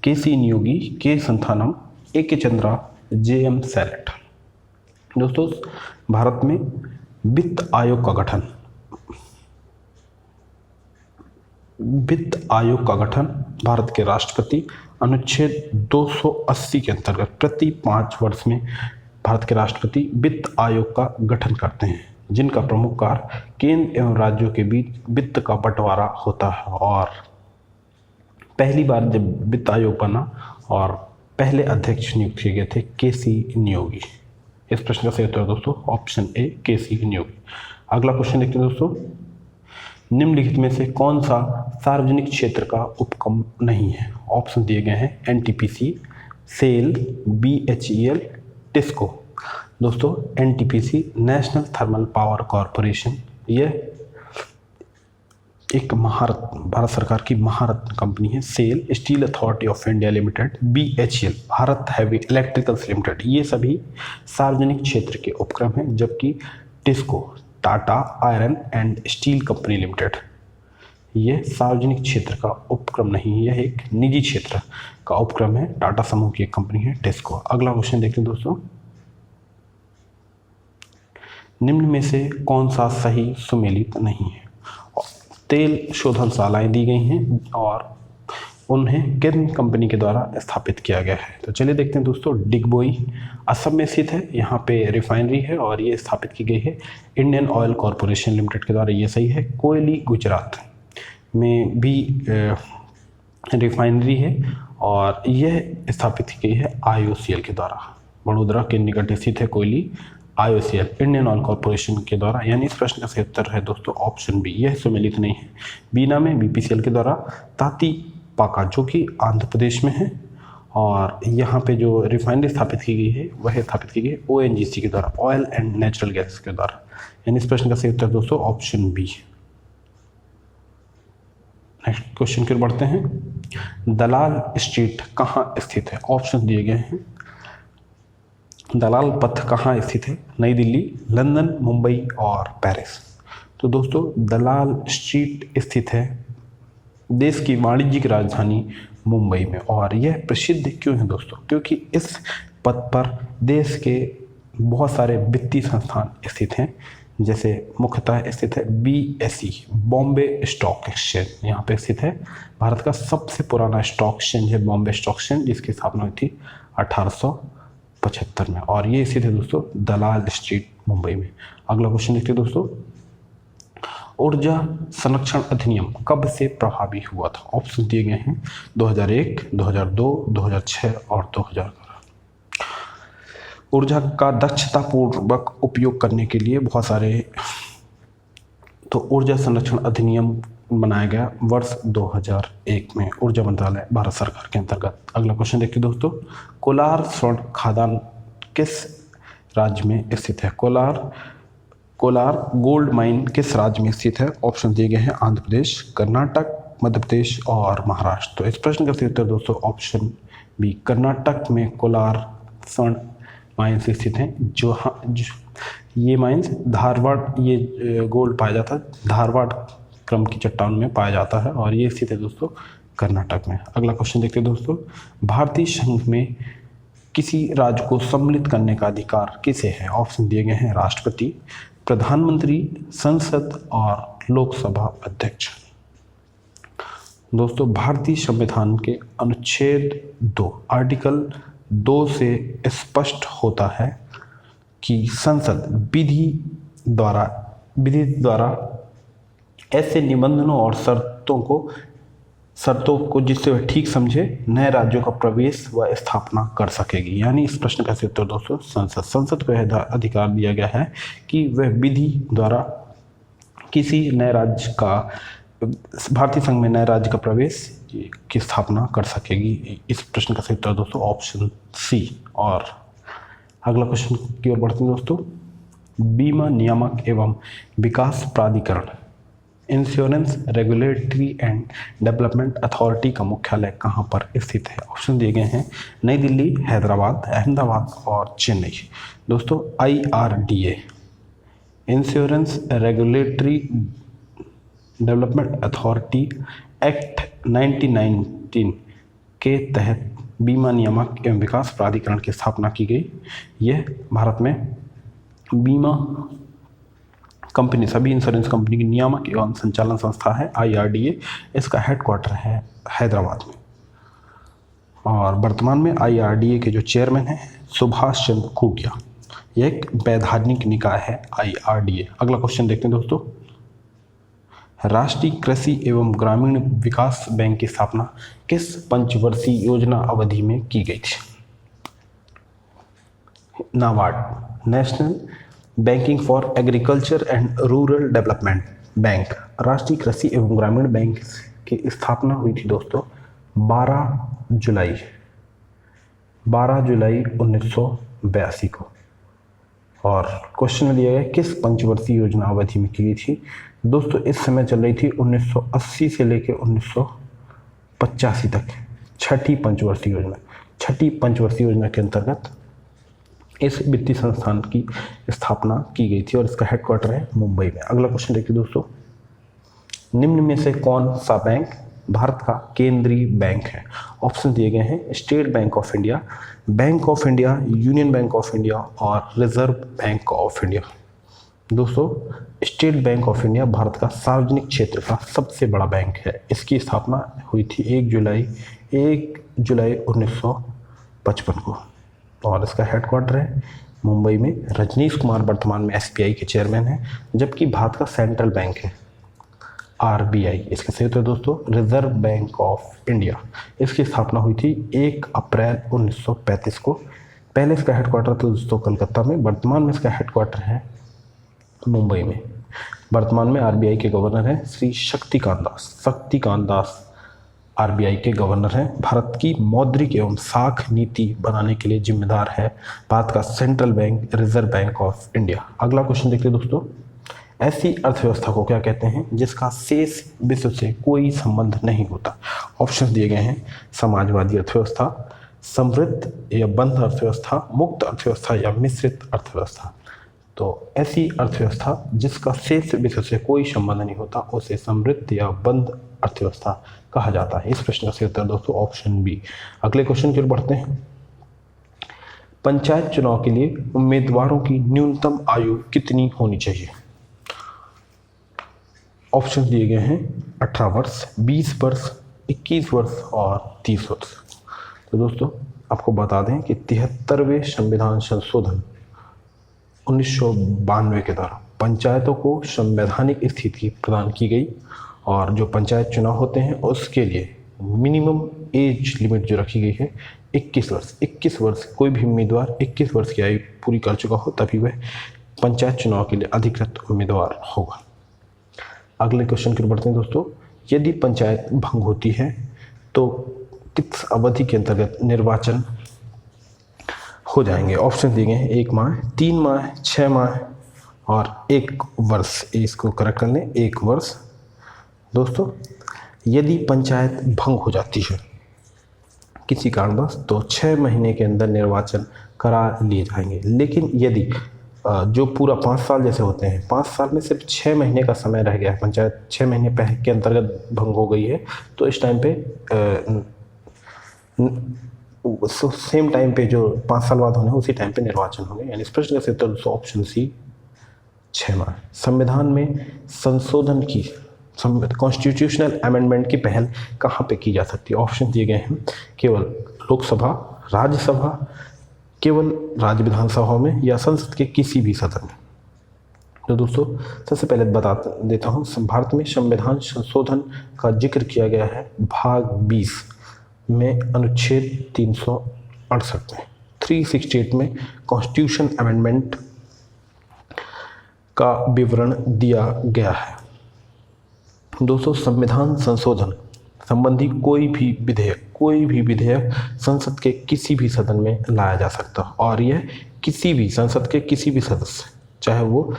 केसी नियोगी, के संथानम, ए के चंद्रा, जे.एम. सैलेट। दोस्तों भारत में वित्त आयोग का गठन भारत के राष्ट्रपति अनुच्छेद 280 के अंतर्गत प्रति 5 वर्ष में भारत के राष्ट्रपति वित्त आयोग का गठन करते हैं, जिनका प्रमुख कार्य केंद्र एवं राज्यों के बीच वित्त का बंटवारा होता है। और पहली बार जब वित्त आयोग बना और पहले अध्यक्ष नियुक्त किए गए थे केसी नियोगी। इस प्रश्न का सही उत्तर दोस्तों ऑप्शन ए केसी नियोगी। अगला क्वेश्चन देखते हैं दोस्तों, निम्नलिखित में से कौन सा सार्वजनिक क्षेत्र का उपक्रम नहीं है? ऑप्शन दिए गए हैं एनटीपीसी, सेल, बीएचईएल, टिस्को। दोस्तों NTPC national thermal power corporation, यह एक भारत सरकार की महारत कंपनी है। SAIL steel authority of India limited, BHEL Bharat heavy electricals limited, ये सभी सार्वजनिक क्षेत्र के उपक्रम हैं। जबकि TISCO Tata iron and steel company limited, यह सार्वजनिक क्षेत्र का उपक्रम नहीं है, यह एक निजी क्षेत्र का उपक्रम है। टाटा समूह की एक कंपनी है टिस्को। अगला क्वेश्चन देखते हैं दोस्तों, निम्न में से कौन सा सही सुमेलित नहीं है? तेल शोधनशालाएं दी गई हैं और उन्हें किन कंपनी के द्वारा स्थापित किया गया है? तो चलिए देखते हैं दोस्तों, डिगबोई असम में स्थित है, यहाँ पे रिफाइनरी है और ये स्थापित की गई है इंडियन ऑयल कॉरपोरेशन लिमिटेड के द्वारा, ये सही है। कोयली गुजरात में भी रिफाइनरी है और यह स्थापित की गई है IOCL के द्वारा। बड़ोदरा के निकट स्थित है कोयली IOCL इंडियन ऑयल कॉरपोरेशन के द्वारा, यानी इस प्रश्न का सही उत्तर है दोस्तों ऑप्शन बी, यह सम्मिलित नहीं है। बीना में BPCL के द्वारा, ताती पाका जो कि आंध्र प्रदेश में है, और यहाँ पे जो रिफाइनरी स्थापित की गई है वह स्थापित की गई ONGC के द्वारा, ऑयल एंड नेचुरल गैस के द्वारा, यानी इस प्रश्न का सही उत्तर दोस्तों ऑप्शन बी। नेक्स्ट क्वेश्चन की ओर बढ़ते हैं। दलाल स्ट्रीट कहाँ स्थित है? ऑप्शन दिए गए हैं। दलाल पथ कहाँ स्थित है? नई दिल्ली, लंदन, मुंबई और पेरिस। तो दोस्तों दलाल स्ट्रीट स्थित है देश की वाणिज्यिक राजधानी मुंबई में। और यह प्रसिद्ध क्यों है दोस्तों? क्योंकि इस पथ पर देश के बहुत सारे वित्तीय संस्थान स्थित हैं, जैसे मुख्यतः स्थित है BSE, बॉम्बे स्टॉक एक्सचेंज, यहाँ पे स्थित है। भारत का सबसे पुराना स्टॉक एक्सचेंज है बॉम्बे स्टॉक एक्सचेंज, जिसकी स्थापना हुई थी 1875 में, और ये स्थित है दोस्तों दलाल स्ट्रीट मुंबई में। अगला क्वेश्चन देखते हैं दोस्तों। ऊर्जा संरक्षण अधिनियम कब से प्रभावी हुआ था? ऑप्शन दिए गए हैं 2001, 2002, 2006 और 2011। ऊर्जा का दक्षतापूर्वक उपयोग करने के लिए बहुत सारे, तो ऊर्जा संरक्षण अधिनियम बनाया गया वर्ष 2001 में ऊर्जा मंत्रालय भारत सरकार के अंतर्गत। अगला क्वेश्चन देखिए दोस्तों। कोलार स्वर्ण खदान किस राज्य में स्थित है? कोलार गोल्ड माइन किस राज्य में स्थित है? ऑप्शन दिए गए हैं आंध्र प्रदेश, कर्नाटक, मध्य प्रदेश और महाराष्ट्र। तो इस प्रश्न का सही उत्तर दोस्तों ऑप्शन बी, कर्नाटक में कोलार स्वर्ण माइंस स्थित हैं। जो ये माइंस धारवाड़, ये गोल्ड पाया जाता है धारवाड़ क्रम की चट्टान में पाया जाता है, और ये स्थित है दोस्तों कर्नाटक में। अगला क्वेश्चन देखते हैं दोस्तों। भारतीय संघ में किसी राज्य को सम्मिलित करने का अधिकार किसे है? ऑप्शन दिए गए हैं राष्ट्रपति, प्रधानमंत्री, संसद और लोकसभा अध्यक्ष। दोस्तों भारतीय संविधान के अनुच्छेद 2 आर्टिकल 2 से स्पष्ट होता है कि संसद विधि द्वारा ऐसे निबंधनों और शर्तों को जिससे वह ठीक समझे नए राज्यों का प्रवेश व स्थापना कर सकेगी। यानी इस प्रश्न का सही उत्तर दोस्तों संसद को यह अधिकार दिया गया है कि वह विधि द्वारा किसी नए राज्य का, भारतीय संघ में नए राज्य का प्रवेश की स्थापना कर सकेगी। इस प्रश्न का सही उत्तर दोस्तों ऑप्शन सी। और अगला क्वेश्चन की ओर बढ़ते हैं दोस्तों। बीमा नियामक एवं विकास प्राधिकरण, insurance regulatory and development authority का मुख्यालय कहाँ पर स्थित है? ऑप्शन दिए गए हैं नई दिल्ली, हैदराबाद, अहमदाबाद और चेन्नई। दोस्तों IRDA, insurance regulatory development authority act 1919 के तहत बीमा नियामक एवं विकास प्राधिकरण की स्थापना की गई। यह भारत में बीमा कंपनी, सभी इंश्योरेंस कंपनी की नियामक एवं संचालन संस्था है IRDA। इसका हेडक्वार्टर है हैदराबाद में, और वर्तमान में IRDA के जो चेयरमैन हैं सुभाष चंद्र खूटिया। यह एक वैधानिक निकाय है IRDA। अगला क्वेश्चन देखते हैं दोस्तों। राष्ट्रीय कृषि एवं ग्रामीण विकास बैंक की स्थापना किस पंचवर्षीय योजना अवधि में की गई थी? NABARD, national banking for agriculture and rural development bank, राष्ट्रीय कृषि एवं ग्रामीण बैंक की स्थापना हुई थी दोस्तों 12 जुलाई 1982 को। और क्वेश्चन में दिया गया किस पंचवर्षीय योजना अवधि में की गई थी? दोस्तों इस समय चल रही थी 1980 से लेकर 1985 तक छठी पंचवर्षीय योजना के अंतर्गत इस वित्तीय संस्थान की स्थापना की गई थी, और इसका हेडक्वार्टर है मुंबई में। अगला क्वेश्चन देखिए दोस्तों। निम्न में से कौन सा बैंक भारत का केंद्रीय बैंक है? ऑप्शन दिए गए हैं state bank of India, bank of India, union bank of India और रिजर्व बैंक ऑफ इंडिया। दोस्तों state bank of India Bharat का सार्वजनिक क्षेत्र का सबसे बड़ा बैंक है। इसकी स्थापना हुई थी 1 जुलाई 1955 को, और इसका हेडक्वार्टर है मुंबई में। रजनीश कुमार वर्तमान में SBI के चेयरमैन हैं, जबकि भारत का सेंट्रल बैंक है RBI। इसका सही उत्तर दोस्तों रिजर्व बैंक ऑफ इंडिया। इसकी स्थापना हुई थी 1 अप्रैल 1935 को पहले इसका हेडक्वार्टर था दोस्तों कलकत्ता में, वर्तमान में इसका हेडक्वार्टर है मुंबई में। वर्तमान में आरबीआई के गवर्नर हैं श्री शक्तिकांत दास आरबीआई के गवर्नर हैं। भारत की मौद्रिक एवं साख नीति बनाने के लिए जिम्मेदार है भारत का central bank reserve bank of India. अगला क्वेश्चन देखते हैं दोस्तों, ऐसी अर्थव्यवस्था को क्या कहते हैं जिसका शेष विश्व से कोई संबंध नहीं होता। ऑप्शन दिए गए हैं, समाजवादी अर्थव्यवस्था, समृद्ध या बंद अर्थव्यवस्था, मुक्त अर्थव्यवस्था या मिश्रित अर्थव्यवस्था। तो ऐसी अर्थव्यवस्था जिसका शेष विश्व से कोई संबंध नहीं होता उसे समृद्ध या बंद अर्थव्यवस्था कहा जाता है। इस प्रश्न का सही उत्तर दोस्तों ऑप्शन बी। अगले क्वेश्चन की ओर बढ़ते हैं। पंचायत चुनाव के लिए उम्मीदवारों की न्यूनतम आयु कितनी होनी चाहिए। ऑप्शन दिए गए हैं 18 वर्ष, 20 वर्ष, 21 वर्ष और 30 वर्ष। तो दोस्तों आपको बता दें कि 73वें संविधान संशोधन 1992 के द्वारा पंचायतों को संवैधानिक स्थिति प्रदान की गई और जो पंचायत चुनाव होते हैं उसके लिए मिनिमम एज लिमिट जो रखी गई है 21 वर्ष। 21 वर्ष कोई भी उम्मीदवार 21 वर्ष की आयु पूरी कर चुका हो तभी वह पंचायत चुनाव के लिए अधिकृत उम्मीदवार होगा। अगले क्वेश्चन की ओर बढ़ते हैं दोस्तों, यदि पंचायत भंग होती है तो किस अवधि के अंतर्गत निर्वाचन हो जाएंगे। ऑप्शन दिए गए हैं 1 माह, 3 माह, 6 माह और 1 वर्ष। इसको करेक्ट कर लें, 1 वर्ष। दोस्तों यदि पंचायत भंग हो जाती है किसी कारणवश तो 6 महीने के अंदर निर्वाचन करा लिए जाएंगे। लेकिन यदि जो पूरा 5 साल जैसे होते हैं, 5 साल में सिर्फ 6 महीने का समय रह गया है, पंचायत 6 महीने पहले के अंतर्गत भंग हो गई है, तो इस टाइम पे सेम टाइम पे जो 5 साल बाद होने उसी टाइम पे निर्वाचन होंगे। यानी इस प्रश्न का उत्तर ऑप्शन सी 6 माह। संविधान में संशोधन की कॉन्स्टिट्यूशनल अमेंडमेंट की पहल कहाँ पे की जा सकती है। ऑप्शन दिए गए हैं, केवल लोकसभा, राज्यसभा, केवल राज्य विधानसभा में या संसद के किसी भी सदन में। तो दोस्तों सबसे पहले बता देता हूँ, भारत में संविधान संशोधन का जिक्र किया गया है भाग 20 में अनुच्छेद 368 में, 368 में कॉन्स्टिट्यूशन अमेंडमेंट का विवरण दिया गया है। दोस्तों संविधान संशोधन संबंधी कोई भी विधेयक संसद के किसी भी सदन में लाया जा सकता है और यह किसी भी संसद के किसी भी सदस्य, चाहे वो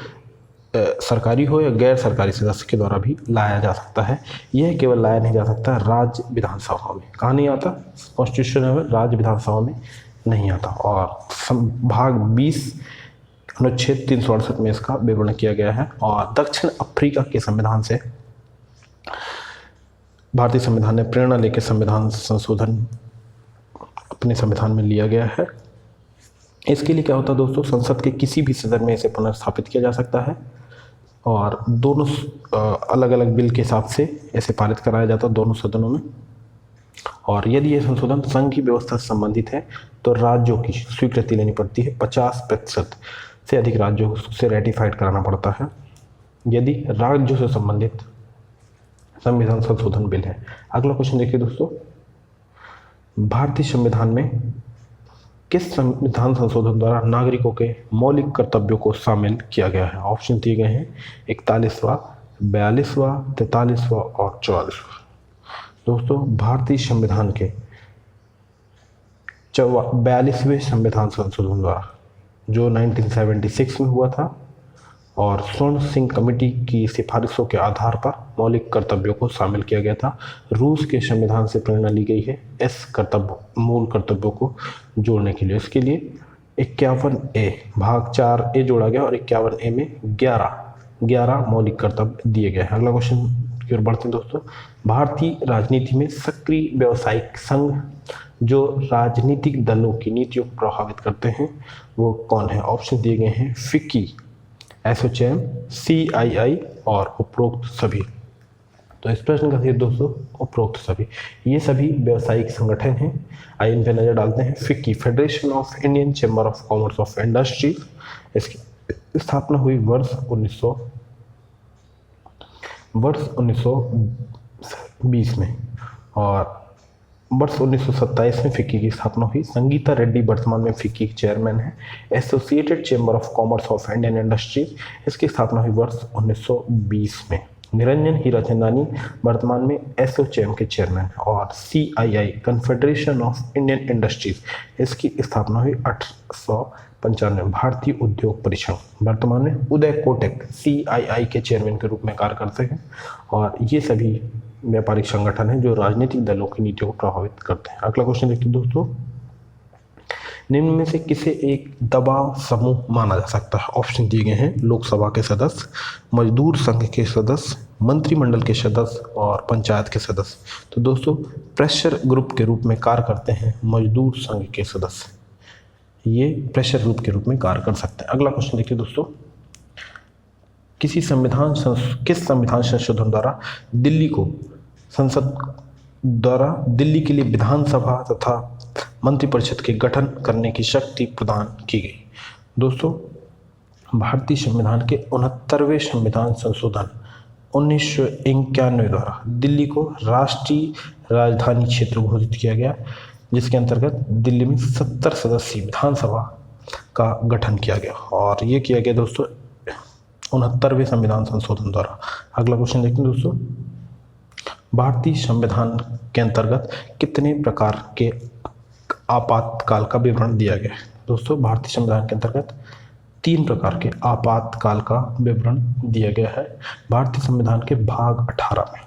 सरकारी हो या गैर सरकारी सदस्य के द्वारा भी लाया जा सकता है। यह केवल लाया नहीं जा सकता राज्य विधानसभा में। कहाँ नहीं आता? कॉन्स्टिट्यूशन में राज्य विधानसभा में नहीं आता। और भाग 20 अनुच्छेद 368 में इसका विवरण किया गया है। और दक्षिण अफ्रीका के संविधान से भारतीय संविधान ने प्रेरणा लेकर संविधान संशोधन अपने संविधान में लिया गया है। इसके लिए क्या होता है दोस्तों, संसद के किसी भी सदन में इसे पुनर्स्थापित किया जा सकता है और दोनों अलग अलग बिल के हिसाब से इसे पारित कराया जाता है दोनों सदनों में। और यदि यह संशोधन संघ की व्यवस्था से संबंधित है तो राज्यों की स्वीकृति लेनी पड़ती है। 50% से अधिक राज्यों से रेटिफाइड कराना पड़ता है यदि राज्यों से संबंधित संविधान संशोधन बिल है। अगला क्वेश्चन देखिए दोस्तों, भारतीय संविधान में किस संविधान संशोधन द्वारा नागरिकों के मौलिक कर्तव्यों को शामिल किया गया है। ऑप्शन दिए गए हैं 41वां, 42वां, 43वां और 44वां। दोस्तों भारतीय संविधान के 42वें संविधान संशोधन द्वारा जो 1976 में हुआ था और स्वर्ण सिंह कमेटी की सिफारिशों के आधार पर मौलिक कर्तव्यों को शामिल किया गया था। रूस के संविधान से प्रेरणा ली गई है इस मूल कर्तव्यों को जोड़ने के लिए। इसके लिए 51A भाग 4A जोड़ा गया और 51A में 11 मौलिक कर्तव्य दिए गए हैं। अगला क्वेश्चन की ओर बढ़ते हैं दोस्तों, भारतीय राजनीति में सक्रिय व्यावसायिक संघ जो राजनीतिक दलों की नीतियों को प्रभावित करते हैं वो कौन है। ऑप्शन दिए गए हैं फिक्की, एसोचैम, CII और उपरोक्त सभी। तो इस प्रश्न का सही दोस्तों उपरोक्त सभी। ये सभी व्यावसायिक संगठन हैं। आइए इन पर नजर डालते हैं। FICCI, federation of Indian chamber of commerce of industry, इसकी स्थापना हुई वर्ष 1920 में और वर्ष 1927 में फिक्की की स्थापना हुई। संगीता रेड्डी वर्तमान में फिक्की के चेयरमैन है। Associated chamber of commerce of Indian industries, इसकी स्थापना हुई वर्ष 1920 में। निरंजन हीराचंदानी वर्तमान में एसोचैम के चेयरमैन है। और CII confederation of Indian industries, इसकी स्थापना हुई 1895। भारतीय उद्योग परिसंघ वर्तमान में उदय कोटक CII के चेयरमैन के रूप में कार्य करते हैं। और ये सभी व्यापारिक संगठन हैं जो राजनीतिक दलों की नीतियों को प्रभावित करते हैं। अगला क्वेश्चन देखते हैं दोस्तों, निम्न में से किसे एक दबाव समूह माना जा सकता है? ऑप्शन दिए गए हैं, लोकसभा के सदस्य, मजदूर संघ के सदस्य, मंत्रिमंडल के सदस्य और पंचायत के सदस्य। तो दोस्तों प्रेशर ग्रुप के रूप में कार्य करते हैं मजदूर संघ के सदस्य, ये प्रेशर ग्रुप के रूप में कार्य कर सकते हैं। अगला क्वेश्चन देखिए दोस्तों, किस संविधान संशोधन द्वारा दिल्ली के लिए विधानसभा तथा मंत्रिपरिषद के गठन करने की शक्ति प्रदान की गई? दोस्तों भारतीय संविधान के 69वें संविधान संशोधन 1991 द्वारा दिल्ली को राष्ट्रीय राजधानी क्षेत्र घोषित किया गया, जिसके अंतर्गत दिल्ली में 70 सदस्यीय विधानसभा का गठन किया गया। और ये किया गया दोस्तों 69वें संविधान संशोधन द्वारा। अगला क्वेश्चन देखते हैं दोस्तों, भारतीय संविधान के अंतर्गत कितने प्रकार के आपातकाल का विवरण दिया गया है? दोस्तों भारतीय संविधान के अंतर्गत 3 प्रकार के आपातकाल का विवरण दिया गया है। भारतीय संविधान के भाग 18 में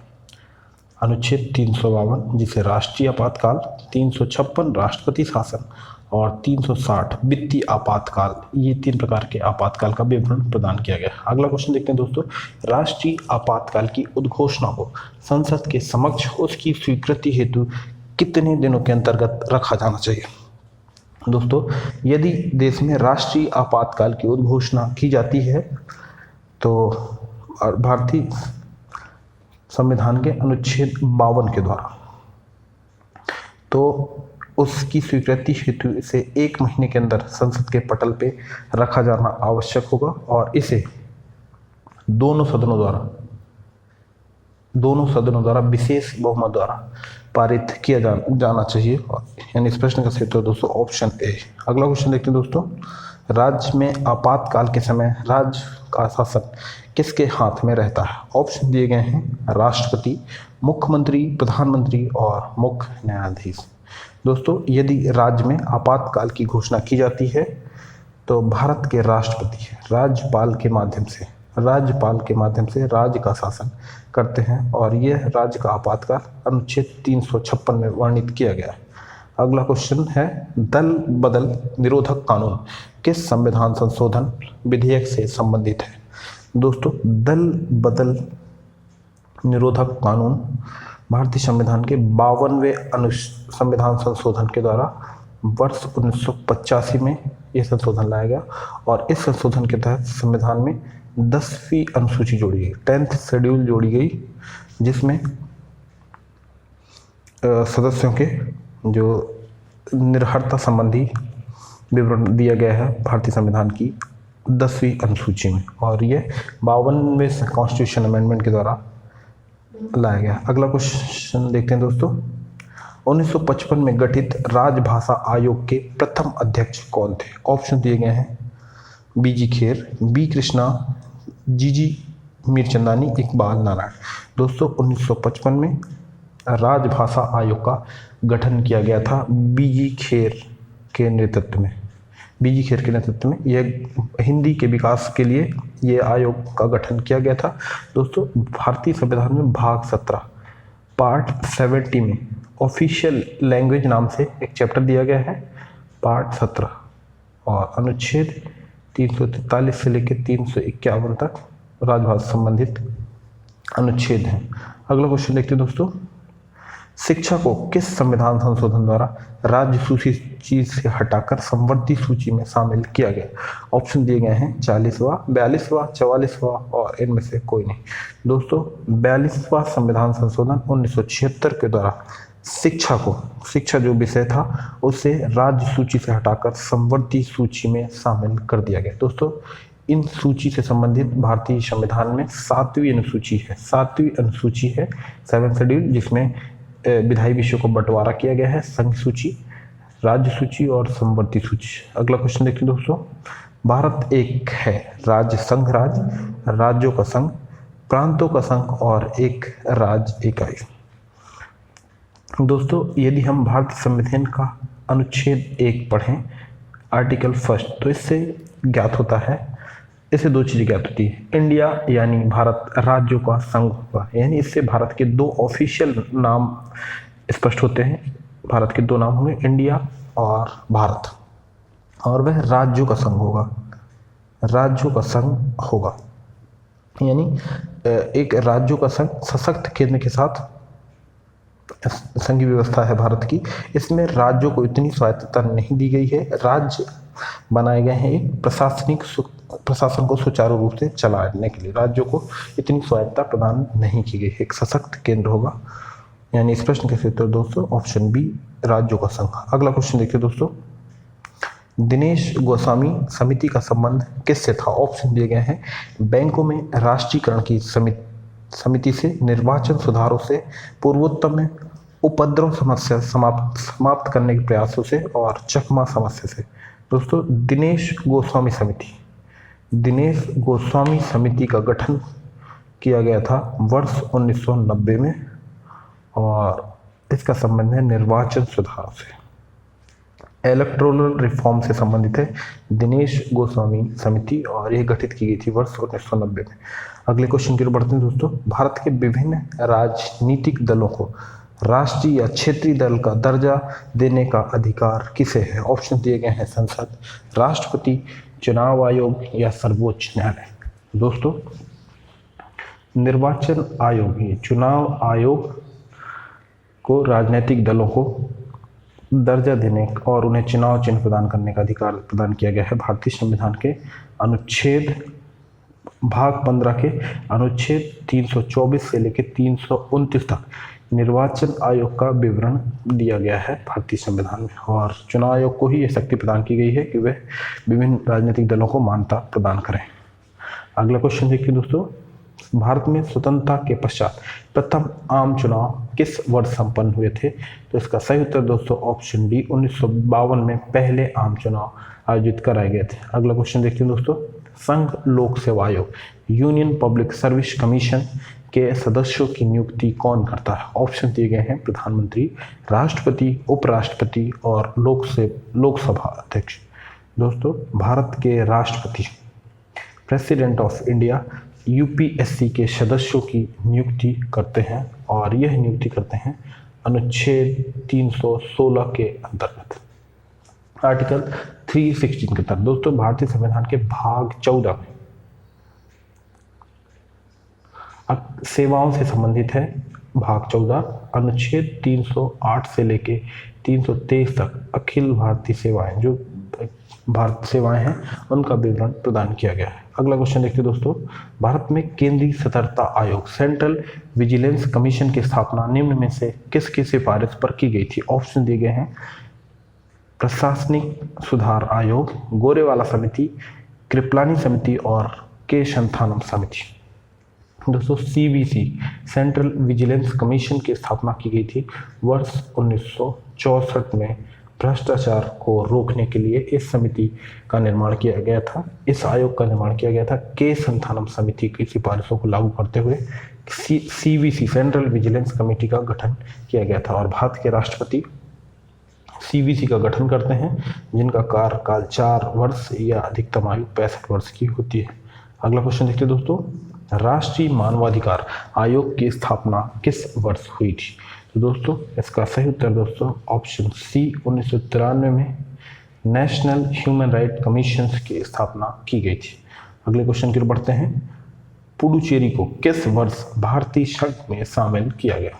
अनुच्छेद 352 जिसे राष्ट्रीय आपातकाल, 356 राष्ट्रपति शासन और 360 वित्तीय आपातकाल, ये 3 प्रकार के आपातकाल का विवरण प्रदान किया गया है। अगला क्वेश्चन देखते हैं दोस्तों, राष्ट्रीय आपातकाल की उद्घोषणा को संसद के समक्ष उसकी स्वीकृति हेतु कितने दिनों के अंतर्गत रखा जाना चाहिए? दोस्तों यदि देश में राष्ट्रीय आपातकाल की उद्घोषणा की जाती है तो भारतीय संविधान के अनुच्छेद 52 के द्वारा, तो उसकी स्वीकृति हेतु इसे 1 महीने के अंदर संसद के पटल पे रखा जाना आवश्यक होगा और इसे दोनों सदनों द्वारा विशेष बहुमत द्वारा पारित किया जाना चाहिए। यानी इस प्रश्न का सही उत्तर दोस्तों ऑप्शन ए। अगला क्वेश्चन देखते हैं दोस्तों, राज्य में आपातकाल के समय राज्य का शासन किसके हाथ में रहता है? ऑप्शन दिए गए हैं, राष्ट्रपति, मुख्यमंत्री, प्रधानमंत्री और मुख्य न्यायाधीश। दोस्तों यदि राज्य में आपातकाल की घोषणा की जाती है तो भारत के राष्ट्रपति राज्यपाल के माध्यम से राज्य का शासन करते हैं और यह राज्य का आपातकाल अनुच्छेद 356 में वर्णित किया गया है। अगला क्वेश्चन है, दल बदल निरोधक कानून किस संविधान संशोधन विधेयक से संबंधित है? दोस्तों दल बदल निरोधक कानून भारतीय संविधान के 52वें संविधान संशोधन के द्वारा वर्ष 1985 में यह संशोधन लाया गया और इस संशोधन के तहत संविधान में 10वीं अनुसूची जोड़ी गई, 10th शेड्यूल जोड़ी गई, जिसमें सदस्यों के जो निर्भरता संबंधी विवरण दिया गया है भारतीय संविधान की 10वीं अनुसूची में और यह 52वें कॉन्स्टिट्यूशन अमेंडमेंट के द्वारा लाया गया। अगला क्वेश्चन देखते हैं दोस्तों, 1955 में गठित राजभाषा आयोग के प्रथम अध्यक्ष कौन थे? ऑप्शन दिए गए हैं, BG Kher, B Krishna, GG Mirchandani, Iqbal Narayan. दोस्तों 1955 में राजभाषा आयोग का गठन किया गया था BG खेर के नेतृत्व में। यह हिंदी के विकास के लिए ये आयोग का गठन किया गया था। दोस्तों भारतीय संविधान में भाग 17 पार्ट 70 में ऑफिशियल लैंग्वेज नाम से एक चैप्टर दिया गया है, पार्ट 17, और अनुच्छेद 343 से लेकर 351 तक राजभाषा संबंधित अनुच्छेद हैं। अगला क्वेश्चन देखते हैं दोस्तों, शिक्षा को किस संविधान संशोधन द्वारा राज्य सूची से हटाकर संवर्ती सूची में शामिल किया गया? ऑप्शन दिए गए हैं 40वां, 42वां, 44वां और इनमें से कोई नहीं। दोस्तों 42वां संविधान संशोधन 1976 के द्वारा शिक्षा जो विषय था उसे राज्य सूची से हटाकर संवर्ती सूची में शामिल कर दिया गया। दोस्तों इन सूची से संबंधित भारतीय संविधान में 7वीं अनुसूची है 7th शेड्यूल, जिसमें विधायी विषयों को बंटवारा किया गया है, संघ सूची, राज्य सूची और समवर्ती सूची। अगला क्वेश्चन देखिए दोस्तों, भारत एक है राज्य संघ राज्य, राज्यों का संघ, प्रांतों का संघ और एक राज्य इकाई। दोस्तों यदि हम भारतीय संविधान का अनुच्छेद 1 पढ़ें आर्टिकल फर्स्ट, तो इससे ज्ञात होता है, इससे दो चीज़ें ज्ञात होती है। इंडिया यानी भारत राज्यों का संघ होगा, यानी इससे भारत के दो ऑफिशियल नाम स्पष्ट होते हैं। भारत के दो नाम होंगे, इंडिया और भारत, और वह राज्यों का संघ होगा, राज्यों का संघ होगा। यानी एक राज्यों का संघ सशक्त केंद्र के साथ संघीय व्यवस्था है भारत की। इसमें राज्यों को इतनी स्वायत्तता नहीं दी गई है। राज्य बनाए गए हैं एक प्रशासन को सुचारू रूप से चलाने के लिए। राज्यों को इतनी स्वायत्तता प्रदान नहीं की गई है, एक सशक्त केंद्र होगा। यानी इस प्रश्न के उत्तर दोस्तों ऑप्शन बी, राज्यों का संघ। अगला क्वेश्चन देखिए दोस्तों, दिनेश गोस्वामी समिति का संबंध किससे था? ऑप्शन दिए गए हैं, बैंकों में राष्ट्रीयकरण की समिति से, निर्वाचन सुधारों से, पूर्वोत्तर में उपद्रव समस्या समाप्त करने के प्रयासों से और चकमा समस्या से। दोस्तों दिनेश गोस्वामी समिति का गठन किया गया था वर्ष 1990 में और इसका संबंध है निर्वाचन सुधारों से, इलेक्टोरल रिफॉर्म से संबंधित है दिनेश गोस्वामी समिति, और यह गठित की गई थी वर्ष 1990 में। अगले क्वेश्चन की ओर बढ़ते हैं दोस्तों, भारत के विभिन्न राजनीतिक दलों को राष्ट्रीय या क्षेत्रीय दल का दर्जा देने का अधिकार किसे है? ऑप्शन दिए गए हैं, संसद, राष्ट्रपति, चुनाव आयोग या सर्वोच्च न्यायालय। दोस्तों निर्वाचन आयोग, ये चुनाव आयोग को राजनीतिक दलों को दर्जा देने और उन्हें चुनाव चिन्ह प्रदान करने का अधिकार प्रदान किया गया है भारतीय संविधान के अनुच्छेद भाग 15 के अनुच्छेद 324 से लेकर 329 तक निर्वाचन आयोग का विवरण दिया गया है भारतीय संविधान में, और चुनाव आयोग को ही यह शक्ति प्रदान की गई है कि वह विभिन्न राजनीतिक दलों को मान्यता प्रदान करें। अगला क्वेश्चन देखिए दोस्तों, भारत में स्वतंत्रता के पश्चात प्रथम आम चुनाव किस वर्ष संपन्न हुए थे? तो इसका सही उत्तर दोस्तों ऑप्शन डी, 1952 में पहले आम चुनाव आयोजित कराए गए थे। अगला क्वेश्चन देखिए दोस्तों, संघ लोक सेवा आयोग यूनियन पब्लिक सर्विस कमीशन के सदस्यों की नियुक्ति कौन करता है? ऑप्शन दिए गए हैं, प्रधानमंत्री, राष्ट्रपति, उपराष्ट्रपति और लोकसभा अध्यक्ष। दोस्तों भारत के राष्ट्रपति प्रेसिडेंट ऑफ इंडिया यूपीएससी के सदस्यों की नियुक्ति करते हैं, और यह नियुक्ति करते हैं अनुच्छेद 316 के अंतर्गत, आर्टिकल 316 के तहत। दोस्तों भारतीय संविधान के भाग 14 में सेवाओं से संबंधित है, भाग 14 अनुच्छेद 308 से लेके 323 तक अखिल भारतीय सेवाएं, जो भारत सेवाएं हैं, उनका विवरण प्रदान किया गया है। अगला क्वेश्चन देखिए दोस्तों, भारत में केंद्रीय सतर्कता आयोग सेंट्रल विजिलेंस कमीशन की स्थापना निम्न में से किसकी सिफारिश पर की गई थी? ऑप्शन दिए गए हैं, प्रशासनिक सुधार आयोग, गोरेवाला समिति, कृपलानी समिति और के संथानम समिति। दोस्तों सीवीसी सेंट्रल विजिलेंस कमीशन की स्थापना की गई थी वर्ष 1964 में। भ्रष्टाचार को रोकने के लिए इस समिति का निर्माण किया गया था, इस आयोग का निर्माण किया गया था के संथानम समिति की सिफारिशों को लागू करते हुए सीवीसी सेंट्रल विजिलेंस कमेटी का गठन किया गया था, और भारत के राष्ट्रपति सीवीसी का गठन करते हैं, जिनका कार्यकाल 4 वर्ष या अधिकतम आयु 65 वर्ष की होती है। अगला क्वेश्चन देखते हैं दोस्तों, राष्ट्रीय मानवाधिकार आयोग की स्थापना किस वर्ष हुई थी? तो दोस्तों इसका सही उत्तर दोस्तों ऑप्शन सी, 1993 में नेशनल ह्यूमन राइट कमीशन की स्थापना की गई थी। अगले क्वेश्चन की ओर बढ़ते हैं, पुडुचेरी को किस वर्ष भारतीय संघ में शामिल किया गया?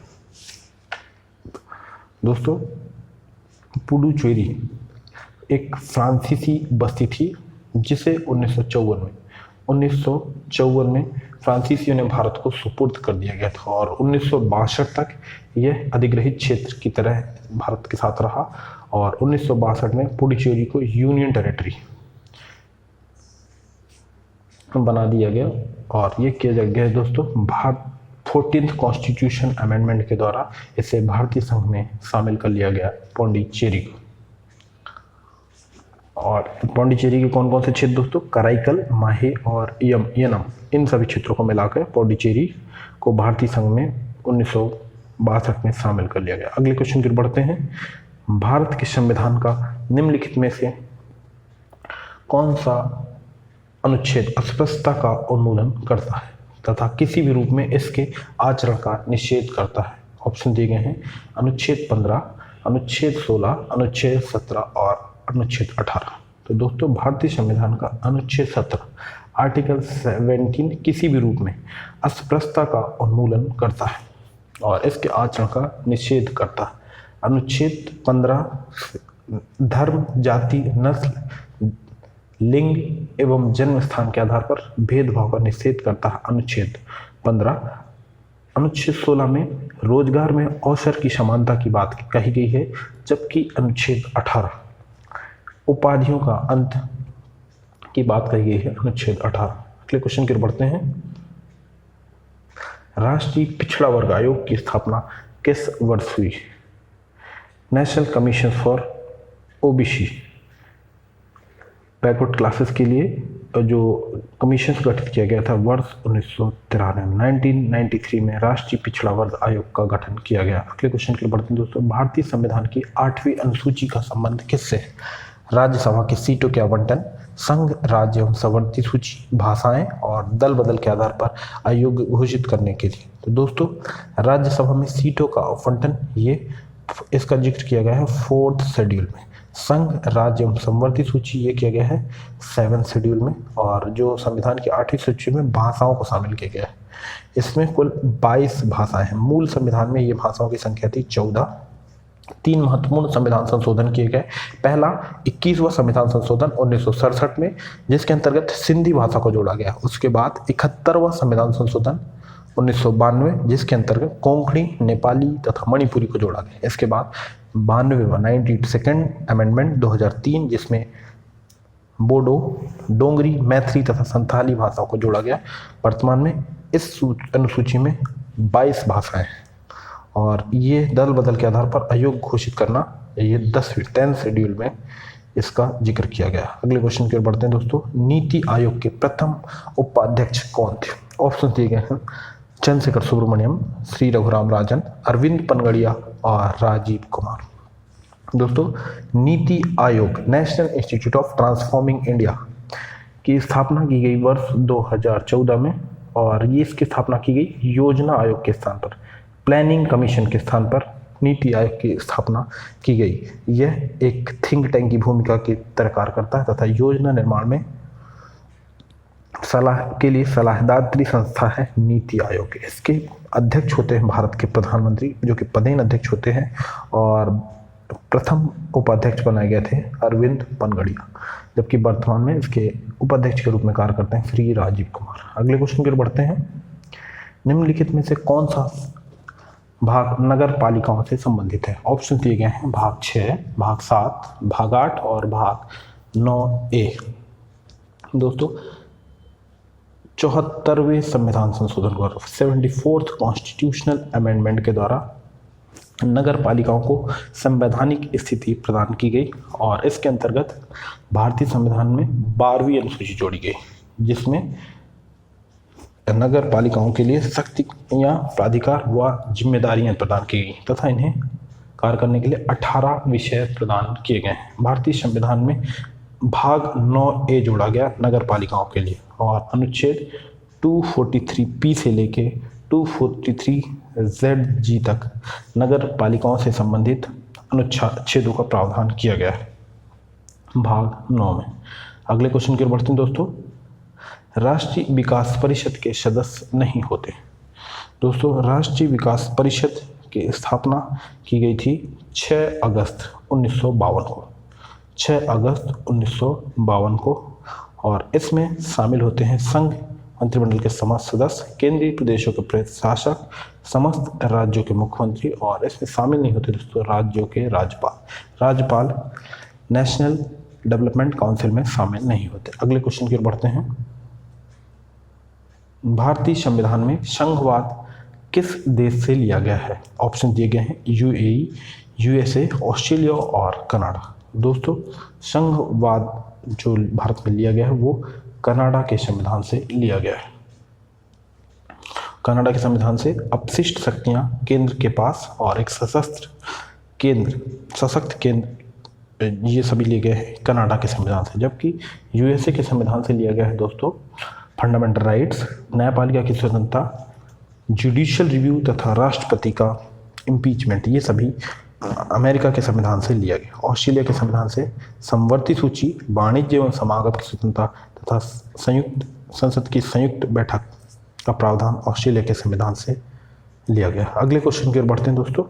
दोस्तों पुडुचेरी एक फ्रांसीसी बस्ती थी, जिसे 1954 में फ्रांसीसियों ने भारत को सुपुर्द कर दिया गया था, और 1962 तक यह अधिग्रहित क्षेत्र की तरह भारत के साथ रहा, और 1962 में पुडुचेरी को यूनियन टेरिटरी बना दिया गया, और ये किया गया दोस्तों 14th कॉन्स्टिट्यूशन अमेंडमेंट के द्वारा इसे भारतीय संघ में शामिल कर लिया गया पौंडीचेरी को। और पौंडीचेरी के कौन कौन से क्षेत्र दोस्तों? कराईकल, माहे और यनम, इन सभी क्षेत्रों को मिलाकर पौंडीचेरी को भारतीय संघ में 1962 में शामिल कर लिया गया। अगले क्वेश्चन की ओर बढ़ते हैं। भारत के संविधान का निम्नलिखित में से कौन सा अनुच्छेद अस्पृश्यता का उन्मूलन करता है तथा किसी भी रूप में इसके आचरण का निषेध करता है? ऑप्शन दिए गए हैं अनुच्छेद 15, अनुच्छेद 16, अनुच्छेद 17 और अनुच्छेद 18। तो दोस्तों भारतीय संविधान का अनुच्छेद 17 आर्टिकल 17 किसी भी रूप में अस्पृश्यता का उन्मूलन करता है और इसके आचरण का निषेध करता है। अनुच्छेद 15 धर्म, जाति, नस्ल, लिंग एवं जन्म स्थान के आधार पर भेदभाव का निषेध करता है अनुच्छेद 15। अनुच्छेद 16 में रोजगार में अवसर की समानता की बात कही गई है, जबकि अनुच्छेद 18 उपाधियों का अंत की बात कही गई है अनुच्छेद 18। अगले क्वेश्चन की ओर बढ़ते हैं। राष्ट्रीय पिछड़ा वर्ग आयोग की स्थापना किस वर्ष हुई? National commission for OBC backward classes के लिए जो कमीशन गठित किया गया था वर्ष 1993 में राष्ट्रीय पिछड़ा वर्ग आयोग का गठन किया गया। अगले क्वेश्चन की ओर बढ़ते हैं दोस्तों। भारतीय संविधान की 8वीं अनुसूची का संबंध किससे है? राज्यसभा की सीटों के आवंटन, संघ, राज्य एवं सवर्ती सूची, भाषाएं और दल बदल के आधार पर अयोग्य घोषित करने के लिए। तो दोस्तों राज्यसभा में सीटों का आवंटन ये इसका जिक्र किया गया है 4th शेड्यूल में। संघ, राज्य एवं समवर्ती सूची ये किया गया है 7th शेड्यूल में। और जो संविधान की 8वीं सूची में भाषाओं को शामिल किया गया है, इसमें कुल 22 भाषाएं हैं। मूल संविधान में ये भाषाओं की संख्या थी 14। 3 महत्वपूर्ण संविधान संशोधन किए गए। पहला 21वां संविधान संशोधन 1967 में, जिसके अंतर्गत सिंधी भाषा को जोड़ा गया। उसके बाद 71वां संविधान संशोधन 1992, जिसके अंतर्गत कोंकणी, नेपाली तथा मणिपुरी को जोड़ा गया। इसके बाद 92वां 92nd अमेंडमेंट 2003, जिसमें बोडो, डोंगरी, मैथिली तथा संथाली भाषाओं को जोड़ा गया। वर्तमान में इस अनुसूची में 22 भाषाएं हैं और ये दल बदल के आधार पर अयोग्य घोषित करना ये 10th शेड्यूल में इसका जिक्र किया गया। अगले क्वेश्चन की ओर बढ़ते हैं दोस्तों। नीति आयोग के प्रथम उपाध्यक्ष कौन थे? ऑप्शन दिए गए हैं चंद्रशेखर सुब्रमण्यम, श्री रघुराम राजन, अरविंद पनगड़िया और राजीव कुमार। दोस्तों NITI Aayog national institute of transforming India की स्थापना की गई वर्ष 2014 में और ये इसकी स्थापना की गई योजना आयोग के स्थान पर, प्लानिंग कमीशन के स्थान पर नीति आयोग की स्थापना की गई। यह एक थिंक टैंक की भूमिका की तरह कार्य करता है तथा योजना निर्माण में सलाह के लिए सलाहदात्री संस्था है नीति आयोग। इसके अध्यक्ष होते हैं भारत के प्रधानमंत्री, जो कि पदेन अध्यक्ष होते हैं और प्रथम उपाध्यक्ष बनाए गए थे अरविंद पनगड़िया, जबकि वर्तमान में इसके उपाध्यक्ष के रूप में कार्य करते हैं श्री राजीव कुमार। अगले क्वेश्चन की ओर बढ़ते हैं। निम्नलिखित में से कौन सा भाग नगर पालिकाओं से संबंधित है? ऑप्शन दिए गए हैं भाग 6, भाग 7, भाग 8 और भाग 9A। दोस्तों 74वें संविधान संशोधन को 74th कॉन्स्टिट्यूशनल अमेंडमेंट के द्वारा नगर पालिकाओं को संवैधानिक स्थिति प्रदान की गई और इसके अंतर्गत भारतीय संविधान में 12वीं अनुसूची जोड़ी गई, जिसमें नगर पालिकाओं के लिए शक्तियाँ, प्राधिकार व जिम्मेदारियां प्रदान की गई तथा इन्हें कार्य करने के लिए 18 विषय प्रदान किए गए हैं। भारतीय संविधान में भाग 9A जोड़ा गया नगर पालिकाओं के लिए और अनुच्छेद 243P से लेके 243ZG तक नगर पालिकाओं से संबंधित अनुच्छेदों का प्रावधान किया गया है भाग 9 में। अगले क्वेश्चन की ओर बढ़ते हैं दोस्तों। राष्ट्रीय विकास परिषद के सदस्य नहीं होते। दोस्तों राष्ट्रीय विकास परिषद की स्थापना की गई थी 6 अगस्त 1952 को, 6 अगस्त 1952 को और इसमें शामिल होते हैं संघ मंत्रिमंडल के समस्त सदस्य, केंद्रीय प्रदेशों के प्रशासक, समस्त राज्यों के मुख्यमंत्री और इसमें शामिल नहीं होते दोस्तों राज्यों के राज्यपाल। राज्यपाल नेशनल डेवलपमेंट काउंसिल में शामिल नहीं होते। अगले क्वेश्चन की ओर बढ़ते हैं। भारतीय संविधान में संघवाद किस देश से लिया गया है? ऑप्शन दिए गए हैं यूएई, यूएसए, ऑस्ट्रेलिया और कनाडा। दोस्तों संघवाद जो भारत में लिया गया है वो कनाडा के संविधान से लिया गया है। कनाडा के संविधान से अपशिष्ट शक्तियां केंद्र के पास और एक सशक्त केंद्र ये सभी लिए गए हैं कनाडा के संविधान से, जबकि यूएसए के संविधान से लिया गया है दोस्तों फंडामेंटल राइट्स, न्यायपालिका की स्वतंत्रता, जुडिशियल रिव्यू तथा राष्ट्रपति का इम्पीचमेंट, ये सभी अमेरिका के संविधान से लिया गया। ऑस्ट्रेलिया के संविधान से समवर्ती सूची, वाणिज्य एवं समागम की स्वतंत्रता तथा संयुक्त संसद की संयुक्त बैठक का प्रावधान ऑस्ट्रेलिया के संविधान से लिया गया। अगले क्वेश्चन की ओर बढ़ते हैं दोस्तों।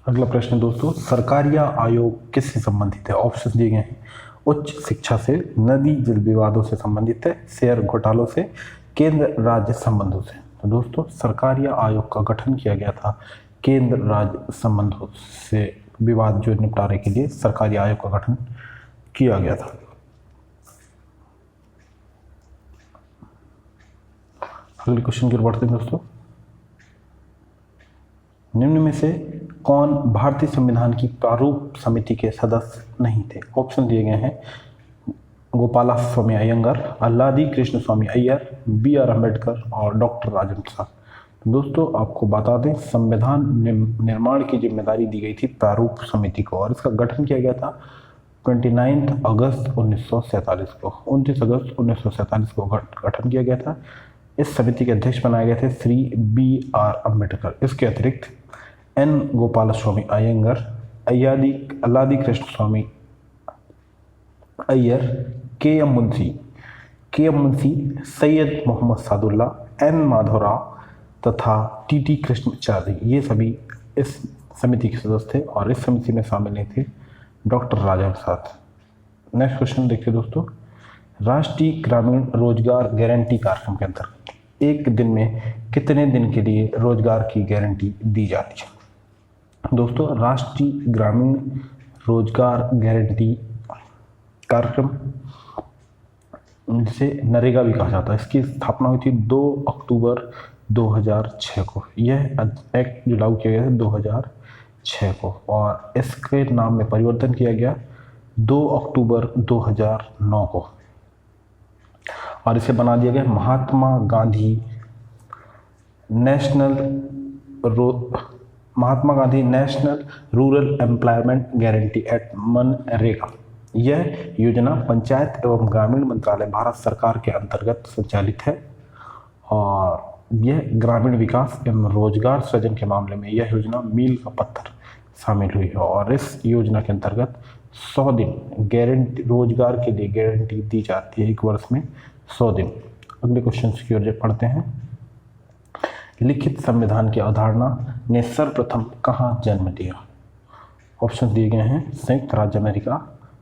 अगला प्रश्न दोस्तों, सरकारिया आयोग किससे संबंधित है? ऑप्शन दिए गए हैं, उच्च शिक्षा से, नदी जल विवादों से संबंधित है, शेयर घोटालों से, केंद्र राज्य संबंधों से। तो दोस्तों सरकारिया आयोग का गठन किया गया था केंद्र राज्य संबंधों से विवाद जो निपटारे के लिए सरकारी आयोग का गठन किया गया था। अगले क्वेश्चन की ओर बढ़ते हैं दोस्तों, निम्न में से कौन भारतीय संविधान की प्रारूप समिति के सदस्य नहीं थे? ऑप्शन दिए गए हैं, गोपाला स्वामी अयंगार, अल्लादी कृष्ण स्वामी अय्यर, बी आर अम्बेडकर और डॉक्टर राजेंद्र प्रसाद। दोस्तों आपको बता दें, संविधान निर्माण की जिम्मेदारी दी गई थी प्रारूप समिति को और इसका गठन किया गया था 29 अगस्त 1947 को, 29 अगस्त 1947 को गठन किया गया था। इस समिति के अध्यक्ष बनाए गए थे श्री बी आर अम्बेडकर। इसके अतिरिक्त एन गोपाल स्वामी अयंगर, अल्लादी कृष्ण स्वामी अय्यर, के एम मुंशी, सैयद मोहम्मद सादुल्ला, एन माधवराव तथा टी टी कृष्णाचार्य, ये सभी इस समिति के सदस्य थे और इस समिति में शामिल नहीं थे doctor Rajendra Prasad. Next question देखिए दोस्तों, राष्ट्रीय ग्रामीण रोजगार गारंटी कार्यक्रम के अंतर्गत एक दिन में कितने दिन के लिए रोजगार की गारंटी दी जाती है? दोस्तों राष्ट्रीय ग्रामीण रोजगार गारंटी कार्यक्रम, जिसे नरेगा भी कहा जाता है, इसकी स्थापना हुई थी 2 अक्टूबर 2006 को। यह एक्ट जो लागू किया गया था 2006 को और इसके नाम में परिवर्तन किया गया 2 अक्टूबर 2009 को और इसे बना दिया गया Mahatma Gandhi national rural employment guarantee act मनरेगा। यह योजना पंचायत एवं ग्रामीण मंत्रालय भारत सरकार के अंतर्गत संचालित है और यह ग्रामीण विकास एवं रोजगार सृजन के मामले में यह योजना मील का पत्थर शामिल हुई है और इस योजना के अंतर्गत 100 दिन गारंटी रोजगार के लिए गारंटी दी जाती है, एक वर्ष में 100 दिन। अगले क्वेश्चन की ओर पढ़ते हैं, लिखित संविधान की अवधारणा ने सर्वप्रथम कहाँ जन्म लिया? ऑप्शन दिए गए हैं, संयुक्त राज्य अमेरिका,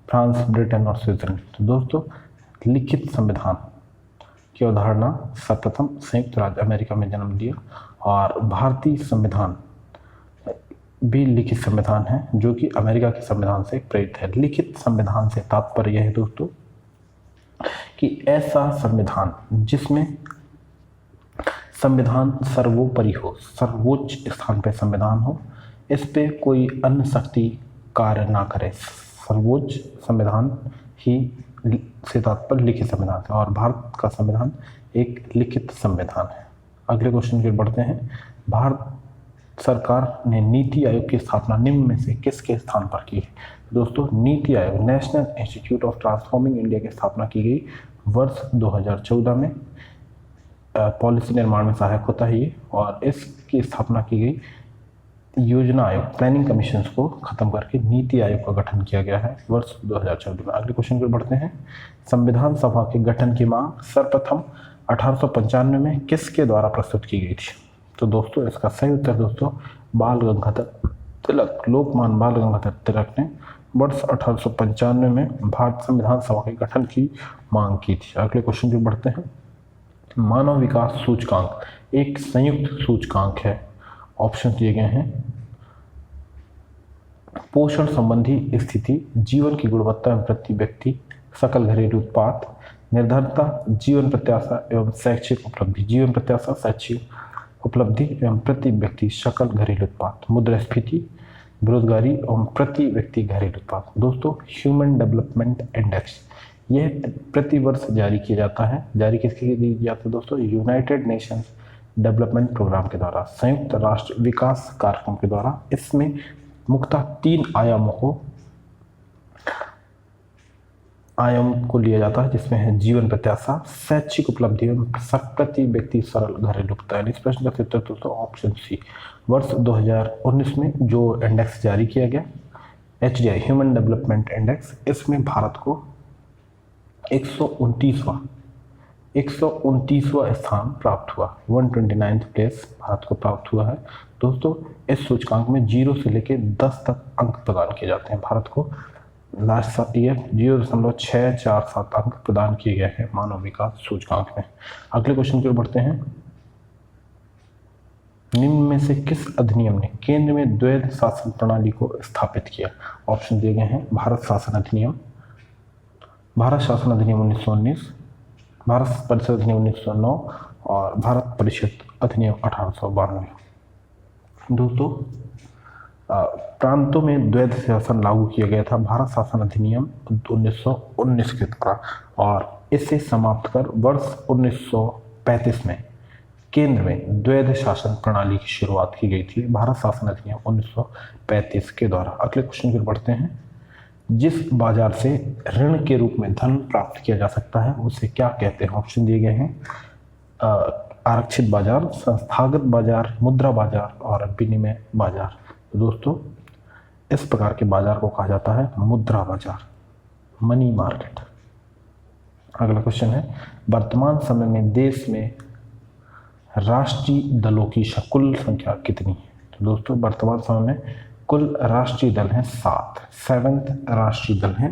फ्रांस, ब्रिटेन और स्विट्जरलैंड। तो दोस्तों लिखित संविधान की अवधारणा सर्वप्रथम संयुक्त राज्य अमेरिका में जन्म लिया और भारतीय संविधान भी लिखित संविधान है जो कि अमेरिका के संविधान से प्रेरित है। लिखित संविधान से तात्पर्य यह है दोस्तों कि ऐसा संविधान जिसमें संविधान सर्वोपरि हो, सर्वोच्च स्थान पर संविधान हो, इस पे कोई अन्य शक्ति कार्य ना करे, सर्वोच्च संविधान ही से तात्पर्य लिखित संविधान है और भारत का संविधान एक लिखित संविधान है। अगले क्वेश्चन की ओर बढ़ते हैं, भारत सरकार ने नीति आयोग की स्थापना निम्न में से किसके स्थान पर की है? दोस्तों NITI Aayog national institute of transforming India की स्थापना की गई वर्ष 2014 में। पॉलिसी निर्माण में सहायक होता है ये और इसकी स्थापना की गई योजना आयोग प्लानिंग कमीशन को खत्म करके नीति आयोग का गठन किया गया है वर्ष 2014 में। अगले क्वेश्चन पर बढ़ते हैं, संविधान सभा के गठन की मांग सर्वप्रथम 1895 में किसके द्वारा प्रस्तुत की गई थी? तो दोस्तों इसका सही उत्तर दोस्तों बाल गंगाधर तिलक, लोकमान्य बाल गंगाधर तिलक ने वर्ष 1895 में भारत संविधान सभा के गठन की मांग की थी। अगले क्वेश्चन पर बढ़ते हैं, मानव विकास सूचकांक एक संयुक्त सूचकांक है। ऑप्शन दिए गए हैं, पोषण संबंधी स्थिति, जीवन की गुणवत्ता एवं प्रति व्यक्ति, सकल घरेलू उत्पाद, निर्धनता, जीवन प्रत्याशा एवं शैक्षिक उपलब्धि, जीवन प्रत्याशा, शैक्षिक उपलब्धि एवं प्रति व्यक्ति सकल घरेलू उत्पाद, मुद्रास्फीति, बेरोजगारी एवं प्रति व्यक्ति घरेलू उत्पाद। दोस्तों ह्यूमन डेवलपमेंट इंडेक्स यह प्रति वर्ष जारी किया जाता है। जारी किसके लिए दिया जाता है दोस्तों? यूनाइटेड नेशंस डेवलपमेंट प्रोग्राम के द्वारा, संयुक्त राष्ट्र विकास कार्यक्रम के द्वारा। इसमें मुख्यतः 3 आयाम को लिया जाता है जिसमें है जीवन प्रत्याशा, शैक्षिक उपलब्धि एवं प्रति व्यक्ति सरल घरेलू उत्पाद। इस प्रश्न का उत्तर दोस्तों ऑप्शन सी, वर्ष 2019 में जो इंडेक्स जारी किया गया HDI ह्यूमन डेवलपमेंट इंडेक्स, इसमें भारत को 129वां 129वां स्थान प्राप्त हुआ। 129th प्लेस भारत को प्राप्त हुआ है। दोस्तों इस सूचकांक में 0 से लेकर 10 तक अंक प्रदान किए जाते हैं। भारत को लास्ट ईयर 0.647 अंक प्रदान किए गए हैं मानव विकास सूचकांक में। अगले क्वेश्चन की ओर बढ़ते हैं। निम्न में से किस अधिनियम ने केंद्र में द्वैध शासन प्रणाली को स्थापित किया? ऑप्शन दिए गए हैं। भारत शासन अधिनियम, भारत शासन अधिनियम 1919, भारत परिषद अधिनियम 1909 और भारत परिषद अधिनियम 1892। दोस्तों प्रांतों में द्वैध शासन लागू किया गया था भारत शासन अधिनियम 1919 के द्वारा, और इसे समाप्त कर वर्ष 1935 में केंद्र में द्वैध शासन प्रणाली की शुरुआत की गई थी भारत शासन अधिनियम 1935 के द्वारा। अगले क्वेश्चन की ओर बढ़ते हैं। जिस बाजार से ऋण के रूप में धन प्राप्त किया जा सकता है उसे क्या कहते हैं? ऑप्शन दिए गए हैं। आरक्षित बाजार, संस्थागत बाजार, मुद्रा बाजार और विनिमय बाजार। तो दोस्तों इस प्रकार के बाजार को कहा जाता है मुद्रा बाजार, मनी मार्केट। अगला क्वेश्चन है, वर्तमान समय में देश में राष्ट्रीय दलों की कुल संख्या कितनी है? तो दोस्तों वर्तमान समय में कुल राष्ट्रीय दल हैं 7 राष्ट्रीय दल हैं।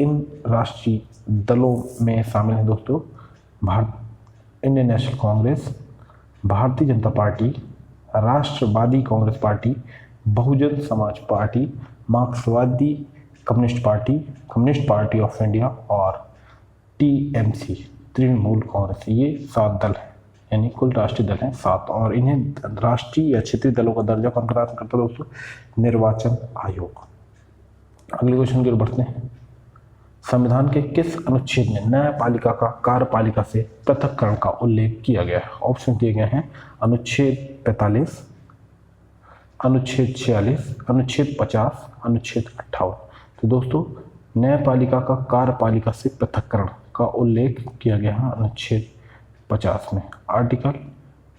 इन राष्ट्रीय दलों में शामिल हैं दोस्तों Indian national Congress, Bharatiya Janata party, राष्ट्रवादी कांग्रेस पार्टी, बहुजन समाज पार्टी, मार्क्सवादी कम्युनिस्ट पार्टी ऑफ इंडिया और टीएमसी तृणमूल कांग्रेस। ये 7 दल हैं, यानी कुल राष्ट्रीय दल हैं 7, और इन्हें राष्ट्रीय या क्षेत्रीय दलों का दर्जा कौन प्रदान करता है दोस्तों? निर्वाचन आयोग। अगले क्वेश्चन की ओर बढ़ते हैं। संविधान के किस अनुच्छेद में न्यायपालिका का कार्यपालिका से पृथक्करण का उल्लेख किया गया है? ऑप्शन दिए गए हैं। अनुच्छेद 45, अनुच्छेद 46, अनुच्छेद 50, अनुच्छेद 58। तो दोस्तों न्यायपालिका का कार्यपालिका से पृथक्करण का उल्लेख किया गया है अनुच्छेद 50 में। आर्टिकल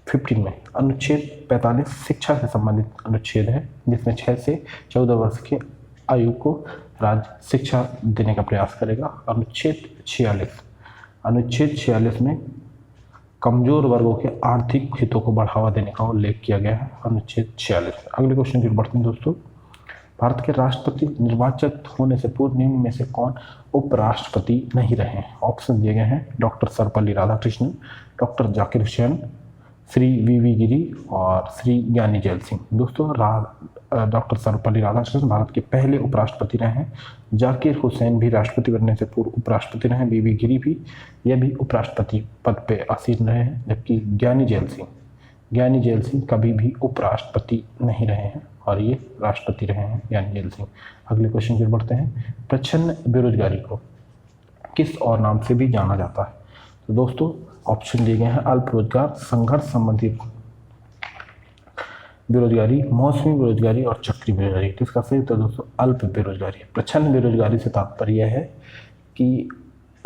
15 में अनुच्छेद 45 शिक्षा से संबंधित अनुच्छेद है, जिसमें 6 से 14 वर्ष के आयु को राज्य शिक्षा देने का प्रयास करेगा। अनुच्छेद 46 में कमजोर वर्गों के आर्थिक हितों को बढ़ावा देने का उल्लेख किया गया है अनुच्छेद 46 में। अगले क्वेश्चन की ओर बढ़ते हैं दोस्तों। भारत के राष्ट्रपति निर्वाचित होने से पूर्व निम्न में से कौन उपराष्ट्रपति नहीं रहे हैं? ऑप्शन दिए गए हैं। Doctor Sarvepalli Radhakrishnan, doctor Zakir Husain, Shri V Giri और श्री ज्ञानी जैल सिंह। दोस्तों डॉक्टर सर्वपल्ली राधाकृष्णन भारत के पहले उपराष्ट्रपति रहे हैं। जाकिर हुसैन भी राष्ट्रपति बनने से पूर्व उपराष्ट्रपति रहे हैं। वी गिरी भी, यह भी उपराष्ट्रपति पद पे आसीन रहे हैं। जबकि ज्ञानी जैल सिंह कभी भी उपराष्ट्रपति नहीं रहे हैं और ये राष्ट्रपति रहे हैं ज्ञानी जैल सिंह। अगले क्वेश्चन की ओर बढ़ते हैं। प्रच्छन्न बेरोजगारी को किस और नाम से भी जाना जाता है? तो दोस्तों ऑप्शन दिए गए हैं। अल्प रोजगार, संघर्ष संबंधित बेरोजगारी, मौसमी बेरोजगारी और चक्री बेरोजगारी। तो इसका सही उत्तर दोस्तों अल्प बेरोजगारी है। प्रच्छन्न बेरोजगारी से तात्पर्य है कि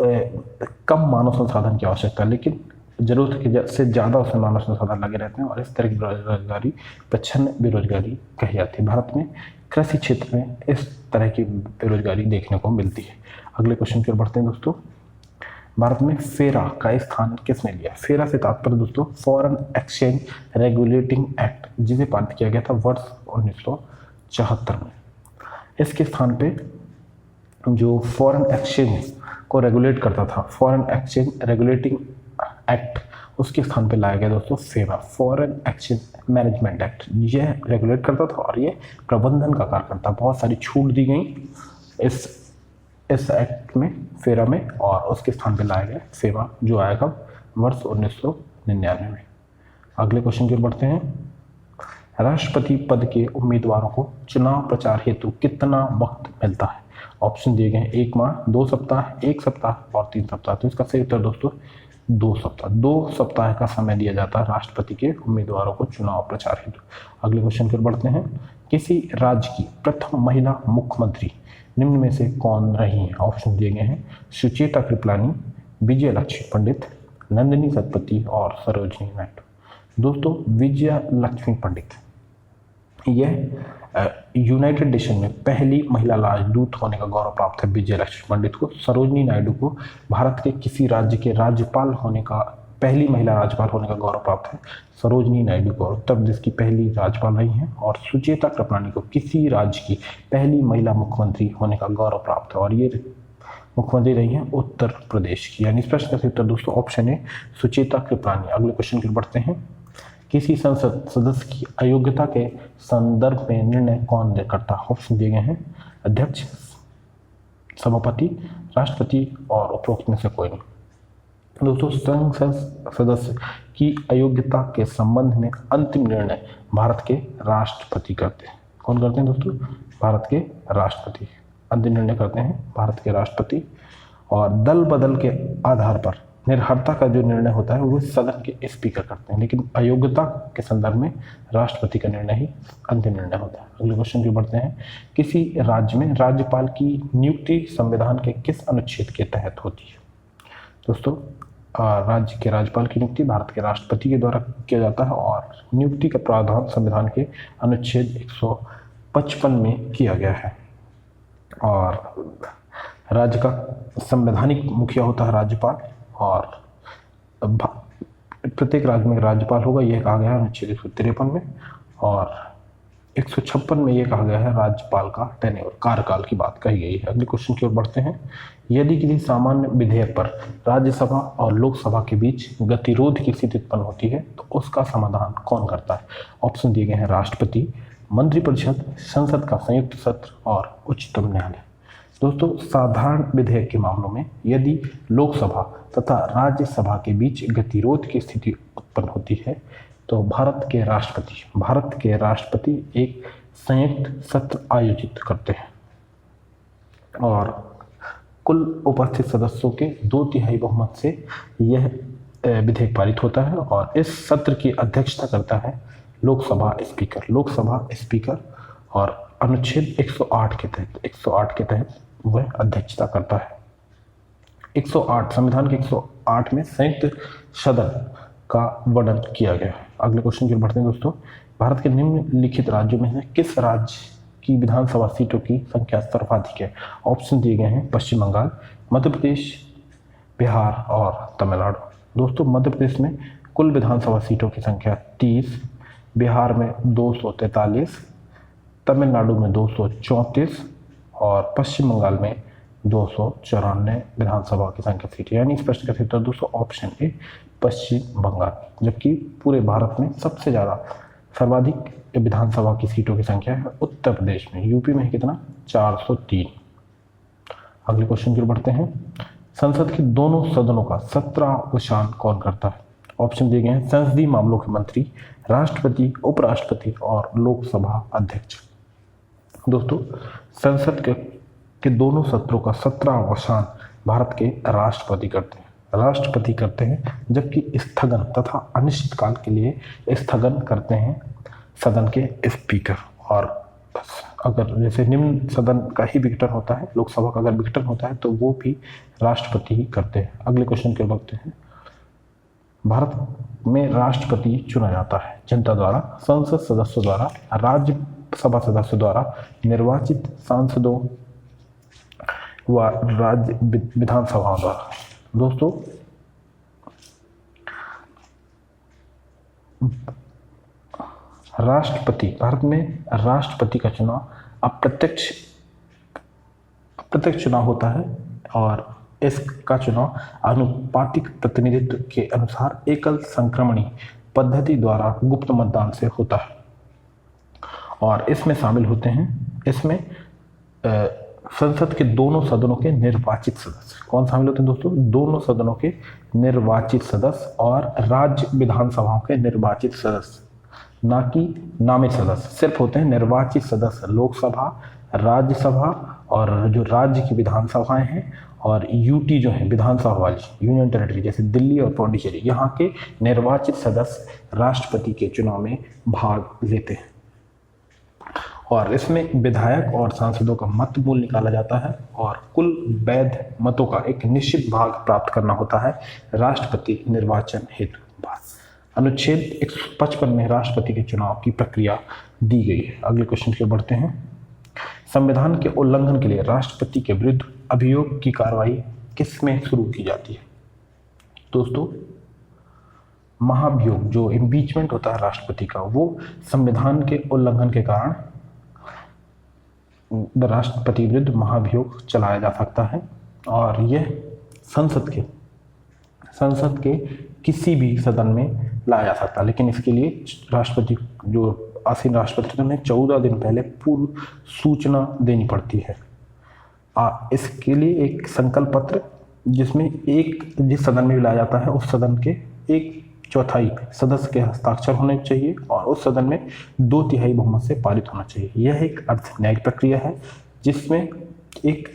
कम मानव संसाधन की आवश्यकता, लेकिन जरूरत से ज़्यादा उसमें मानव संसाधन लगे रहते हैं, और इस तरह की बेरोजगारी प्रच्छन्न बेरोजगारी कही जाती है। भारत में कृषि क्षेत्र में इस तरह की बेरोजगारी देखने को मिलती है। अगले क्वेश्चन की ओर बढ़ते हैं दोस्तों। भारत में फेरा का स्थान किसने लिया? फेरा से तात्पर्य दोस्तों फॉरेन एक्सचेंज रेगुलेटिंग एक्ट, जिसे पारित किया गया था वर्ष 1974 में। इसके स्थान पे जो फॉरेन एक्सचेंज को रेगुलेट करता था, फॉरेन एक्सचेंज रेगुलेटिंग एक्ट, उसके स्थान पे लाया गया दोस्तों FEMA, foreign exchange management act. यह रेगुलेट करता था और ये प्रबंधन का कार्य करता। बहुत सारी छूट दी गई इस एक्ट में, फेरा में, और उसके स्थान पे लाया गया फेमा, जो आएगा वर्ष 1999 में। अगले क्वेश्चन की ओर बढ़ते हैं। राष्ट्रपति पद के उम्मीदवारों को चुनाव प्रचार हेतु कितना वक्त मिलता है? ऑप्शन दिए गए हैं। 1 माह, 2 सप्ताह, 1 सप्ताह और 3 सप्ताह। तो इसका सही उत्तर दोस्तों 2 सप्ताह। 2 सप्ताह का समय दिया जाता है राष्ट्रपति के उम्मीदवारों को चुनाव प्रचार हेतु। अगले क्वेश्चन की ओर बढ़ते हैं। किसी राज्य की प्रथम महिला मुख्यमंत्री निम्न में से कौन रही हैं? ऑप्शन दिए गए हैं। सुचेता कृपलानी, विजय लक्ष्मी पंडित, नंदिनी सतपथी और सरोजिनी नायडू। दोस्तों विजय लक्ष्मी पंडित यह यूनाइटेड नेशन में पहली महिला राजदूत होने का गौरव प्राप्त है विजय लक्ष्मी पंडित को। सरोजनी नायडू को भारत के किसी राज्य के राज्यपाल होने का, पहली महिला राज्यपाल होने का गौरव प्राप्त है सरोजनी नायडू को, उत्तर प्रदेश की पहली राज्यपाल रही हैं। और सुचेता कृपलानी को किसी राज्य की पहली महिला मुख्यमंत्री होने का गौरव प्राप्त है, और ये मुख्यमंत्री रही हैं उत्तर प्रदेश की। यानी इस प्रश्न का सही उत्तर दोस्तों ऑप्शन है सुचेता कृपलानी। अगले क्वेश्चन की ओर बढ़ते हैं। किसी संसद सदस्य की अयोग्यता के संदर्भ में निर्णय कौन करता है? ऑप्शन दिए गए हैं अध्यक्ष, सभापति, राष्ट्रपति और उपरोक्त में से कोई नहीं। दोस्तों संसद सदस्य की अयोग्यता के संबंध में अंतिम निर्णय भारत के राष्ट्रपति करते हैं। कौन करते हैं दोस्तों? भारत के राष्ट्रपति अंतिम निर्णय करते हैं, भारत के राष्ट्रपति। और दल बदल के आधार पर निर्भरता का जो निर्णय होता है वो सदन के स्पीकर करते हैं, लेकिन अयोग्यता के संदर्भ में राष्ट्रपति का निर्णय ही अंतिम निर्णय होता है। अगले क्वेश्चन की बढ़ते हैं। किसी राज्य में राज्यपाल की नियुक्ति संविधान के किस अनुच्छेद के तहत होती है? दोस्तों राज्य के राज्यपाल की नियुक्ति भारत के राष्ट्रपति के द्वारा किया जाता है, और नियुक्ति का प्रावधान संविधान के अनुच्छेद 155 में किया गया है। और राज्य का संवैधानिक मुखिया होता है राज्यपाल, और प्रत्येक राज्य में राज्यपाल होगा, यह कहा गया है अनुच्छेद 153 में। और 156 में यह कहा गया है राज्यपाल का टेन्योर, कार्यकाल की बात कही गई है। अगले क्वेश्चन की ओर बढ़ते हैं। यदि किसी सामान्य विधेयक पर राज्यसभा और लोकसभा के बीच गतिरोध की स्थिति उत्पन्न होती है तो उसका समाधान कौन करता है? ऑप्शन दिए गए हैं राष्ट्रपति, मंत्रिपरिषद, संसद का संयुक्त सत्र और उच्चतम न्यायालय। दोस्तों साधारण विधेयक के मामलों में यदि लोकसभा तथा राज्यसभा के बीच गतिरोध की स्थिति उत्पन्न होती है तो भारत के राष्ट्रपति एक संयुक्त सत्र आयोजित करते हैं, और कुल उपस्थित सदस्यों के 2/3 बहुमत से यह विधेयक पारित होता है। और इस सत्र की अध्यक्षता करता है लोकसभा स्पीकर, और अनुच्छेद 108 के तहत वह अध्यक्षता करता है। 108 संविधान के 108 में संयुक्त सदन का वर्णन किया गया है। अगले क्वेश्चन की ओर बढ़ते हैं दोस्तों। भारत के निम्नलिखित राज्यों में से किस राज्य की विधानसभा सीटों की संख्या सर्वाधिक है? ऑप्शन दिए गए हैं पश्चिम बंगाल, मध्य प्रदेश, बिहार और तमिलनाडु। दोस्तों मध्य प्रदेश में कुल विधानसभा सीटों की संख्या 30, बिहार में 243, तमिलनाडु में 234 और पश्चिम बंगाल में 294 विधानसभा की संख्या सीट। यानी इस प्रश्न का उत्तर दोस्तों ऑप्शन ए पश्चिम बंगाल, जबकि पूरे भारत में सबसे ज़्यादा सर्वाधिक विधानसभा की सीटों की संख्या है उत्तर प्रदेश में। यूपी में है कितना? 403। अगले क्वेश्चन की ओर बढ़ते हैं। संसद के दोनों सदनों का सत्रावसान कौन करता है? ऑप्शन दिए गए हैं संसदीय मामलों के मंत्री, राष्ट्रपति, उपराष्ट्रपति और लोकसभा अध्यक्ष। दोस्तों संसद के दोनों सत्रों का सत्रावसान भारत के राष्ट्रपति करते हैं, जबकि स्थगन तथा अनिश्चितकाल के लिए स्थगन करते हैं सदन के स्पीकर। और अगर जैसे निम्न सदन का ही विघटन होता है, लोकसभा का अगर विघटन होता है तो वो भी राष्ट्रपति ही करते हैं। अगले क्वेश्चन की ओर बढ़ते हैं। भारत में राष्ट्रपति चुना जाता है जनता द्वारा, संसद सदस्यों द्वारा, राज्यसभा सदस्यों द्वारा, निर्वाचित सांसदों व राज्य विधानसभाओं द्वारा। दोस्तों राष्ट्रपति, भारत में राष्ट्रपति का चुनाव अप्रत्यक्ष चुनाव होता है, और इसका चुनाव आनुपातिक प्रतिनिधित्व के अनुसार एकल संक्रमणी पद्धति द्वारा गुप्त मतदान से होता है। और इसमें शामिल होते हैं, इसमें संसद के दोनों सदनों के निर्वाचित सदस्य। कौन शामिल होते हैं दोस्तों? दोनों सदनों के निर्वाचित सदस्य और राज्य विधानसभाओं के निर्वाचित सदस्य, ना कि नामित सदस्य। सिर्फ होते हैं निर्वाचित सदस्य लोकसभा, राज्यसभा और जो राज्य की विधानसभाएं हैं, और यूटी जो है विधानसभा वाली यूनियन टेरिटरी जैसे दिल्ली और पौंडीचेरी, यहाँ के निर्वाचित सदस्य राष्ट्रपति के चुनाव में भाग लेते हैं। और इसमें विधायक और सांसदों का मत मूल निकाला जाता है, और कुल वैध मतों का एक निश्चित भाग प्राप्त करना होता है राष्ट्रपति निर्वाचन हेतु। अनुच्छेद 155 में राष्ट्रपति के चुनाव की प्रक्रिया दी गई है। अगले क्वेश्चन की ओर बढ़ते हैं। संविधान के उल्लंघन के लिए राष्ट्रपति के विरुद्ध अभियोग की कार्रवाई किसमें शुरू की जाती है? दोस्तों, महाभियोग जो इम्पीचमेंट होता है राष्ट्रपति का, वो संविधान के उल्लंघन के कारण राष्ट्रपति विरुद्ध महाभियोग चलाया जा सकता है और यह संसद के किसी भी सदन में लाया जा सकता है, लेकिन इसके लिए राष्ट्रपति जो आसीन राष्ट्रपति उन्हें 14 दिन पहले पूर्व सूचना देनी पड़ती है। इसके लिए एक संकल्प पत्र जिसमें जिस सदन में लाया जाता है उस सदन के 1/4 सदस्य के हस्ताक्षर होने चाहिए और उस सदन में 2/3 बहुमत से पारित होना चाहिए। यह एक अर्ध न्यायिक प्रक्रिया है जिसमें एक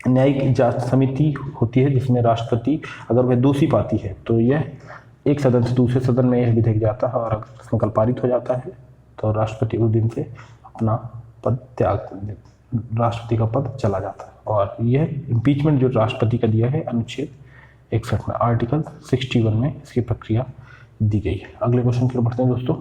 न्यायिक जांच समिति होती है, जिसमें राष्ट्रपति अगर वह दोषी पाती है तो यह एक सदन से दूसरे सदन में यह विधेयक जाता है और अगर संकल्प पारित हो जाता है तो राष्ट्रपति उस दिन से अपना पद राष्ट्रपति का पद चला जाता है। और यह इम्पीचमेंट जो राष्ट्रपति का दिया है अनुच्छेद 61 में, आर्टिकल 61 में इसकी प्रक्रिया दी गई है। अगले क्वेश्चन की ओर बढ़ते हैं दोस्तों।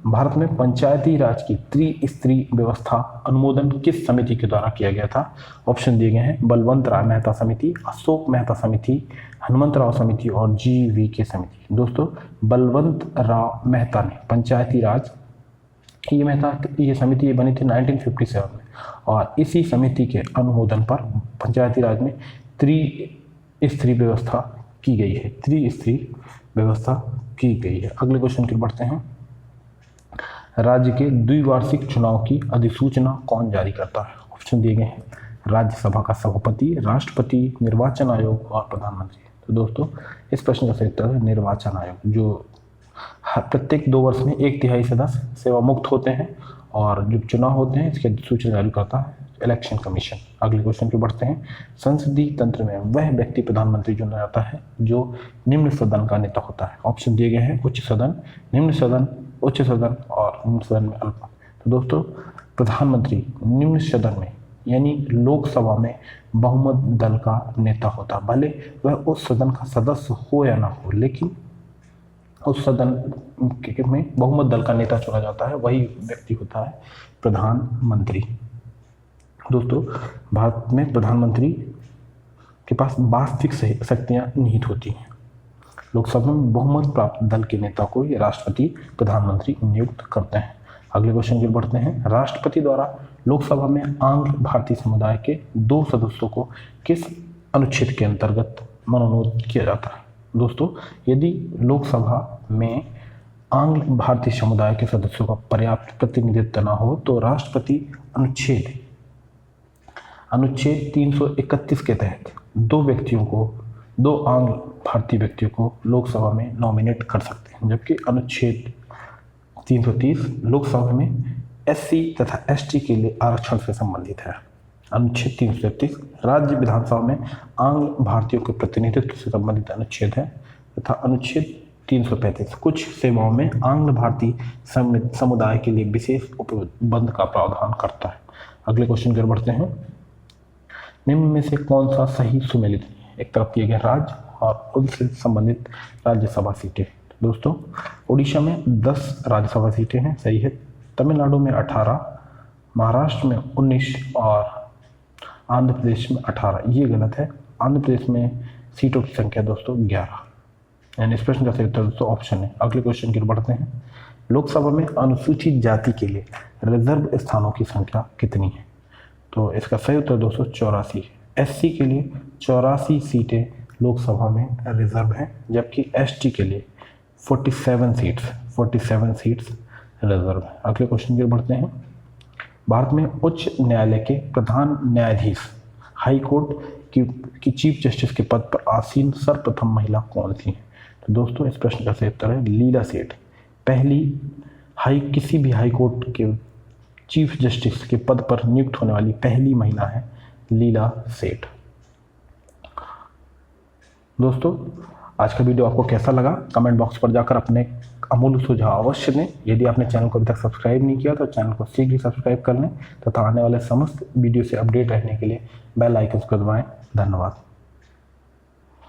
भारत में पंचायती राज की त्रिस्तरीय व्यवस्था अनुमोदन किस समिति के द्वारा किया गया था? ऑप्शन दिए गए हैं बलवंत राय मेहता समिति, अशोक मेहता समिति, हनुमंत राव समिति और GVK समिति। दोस्तों, बलवंत राव मेहता ने पंचायती राज ये समिति बनी थी 1957 में और इसी समिति के अनुमोदन पर पंचायती राज में त्रिस्तरीय व्यवस्था की गई है। अगले क्वेश्चन की बढ़ते हैं। राज्य के द्विवार्षिक चुनाव की अधिसूचना कौन जारी करता है? ऑप्शन दिए गए हैं राज्यसभा का सभापति, राष्ट्रपति, निर्वाचन आयोग और प्रधानमंत्री। तो दोस्तों, इस प्रश्न का सही उत्तर है निर्वाचन आयोग, जो प्रत्येक 2 वर्ष में 1/3 सदस्य सेवा मुक्त होते हैं और जो चुनाव होते हैं इसकी अधिसूचना जारी करता है इलेक्शन कमीशन। अगले क्वेश्चन पे बढ़ते हैं। संसदीय तंत्र में वह व्यक्ति प्रधानमंत्री चुना जाता है जो निम्न सदन का नेता होता है। ऑप्शन दिए गए हैं उच्च सदन, निम्न सदन, उच्च सदन और निम्न सदन में अल्प। तो दोस्तों, प्रधानमंत्री निम्न सदन में यानी लोकसभा में बहुमत दल का नेता होता, भले वह उस सदन का सदस्य हो या ना हो, लेकिन उस सदन में बहुमत दल का नेता चुना जाता है, वही व्यक्ति होता है प्रधानमंत्री। दोस्तों, भारत में प्रधानमंत्री के पास वास्तविक शक्तियां निहित होती हैं। लोकसभा में बहुमत प्राप्त दल के नेता को ये राष्ट्रपति प्रधानमंत्री नियुक्त करते हैं। अगले क्वेश्चन की बढ़ते हैं। राष्ट्रपति द्वारा लोकसभा में आंग्ल भारतीय समुदाय के 2 सदस्यों को किस अनुच्छेद के अंतर्गत मनोनीत किया जाता है? दोस्तों, यदि लोकसभा में आंग्ल भारतीय समुदाय के सदस्यों का पर्याप्त प्रतिनिधित्व न हो तो राष्ट्रपति अनुच्छेद 331 के तहत 2 आंग्ल भारतीय व्यक्तियों को लोकसभा में नॉमिनेट कर सकते हैं, जबकि अनुच्छेद 330 लोकसभा में SC तथा ST के लिए आरक्षण से संबंधित है। अनुच्छेद 333 राज्य विधानसभा में आंग्ल भारतीयों के प्रतिनिधित्व से संबंधित अनुच्छेद है तथा अनुच्छेद 335 कुछ सेवाओं में आंग्ल भारतीय समुदाय के लिए विशेष उपबंध का प्रावधान करता है। अगले क्वेश्चन की ओर बढ़ते हैं। निम्न में से कौन सा सही सुमेलित नहीं है? एक तरफ दिए गए राज्य और उनसे संबंधित राज्यसभा सीटें। दोस्तों, उड़ीसा में 10 राज्यसभा सीटें हैं, सही है। तमिलनाडु में 18, महाराष्ट्र में 19 और आंध्र प्रदेश में 18, ये गलत है। आंध्र प्रदेश में सीटों की संख्या दोस्तों 11, यानी इस प्रश्न का सही उत्तर दोस्तों ऑप्शन है। अगले क्वेश्चन की ओर बढ़ते हैं। लोकसभा में अनुसूचित जाति के लिए रिजर्व स्थानों की संख्या कितनी है? तो इसका सही उत्तर दोस्तों 84 है। SC के लिए 84 सीटें लोकसभा में रिजर्व हैं, जबकि ST के लिए 47 सीट्स रिजर्व है। अगले क्वेश्चन की ओर बढ़ते हैं। भारत में उच्च न्यायालय के प्रधान न्यायाधीश हाई कोर्ट की चीफ जस्टिस के पद पर आसीन सर्वप्रथम महिला कौन सी है? तो दोस्तों, इस प्रश्न का सही उत्तर है लीला सेठ। पहली किसी भी हाई कोर्ट के चीफ जस्टिस के पद पर नियुक्त होने वाली पहली महिला है लीला सेठ। दोस्तों, आज का वीडियो आपको कैसा लगा? कमेंट बॉक्स पर जाकर अपने अमूल्य सुझाव अवश्य दें। यदि आपने चैनल को अभी तक सब्सक्राइब नहीं किया तो चैनल को शीघ्र ही सब्सक्राइब कर लें तथा आने वाले समस्त वीडियो से अपडेट रहने के लिए बेल आइकन को दबाएं। धन्यवाद।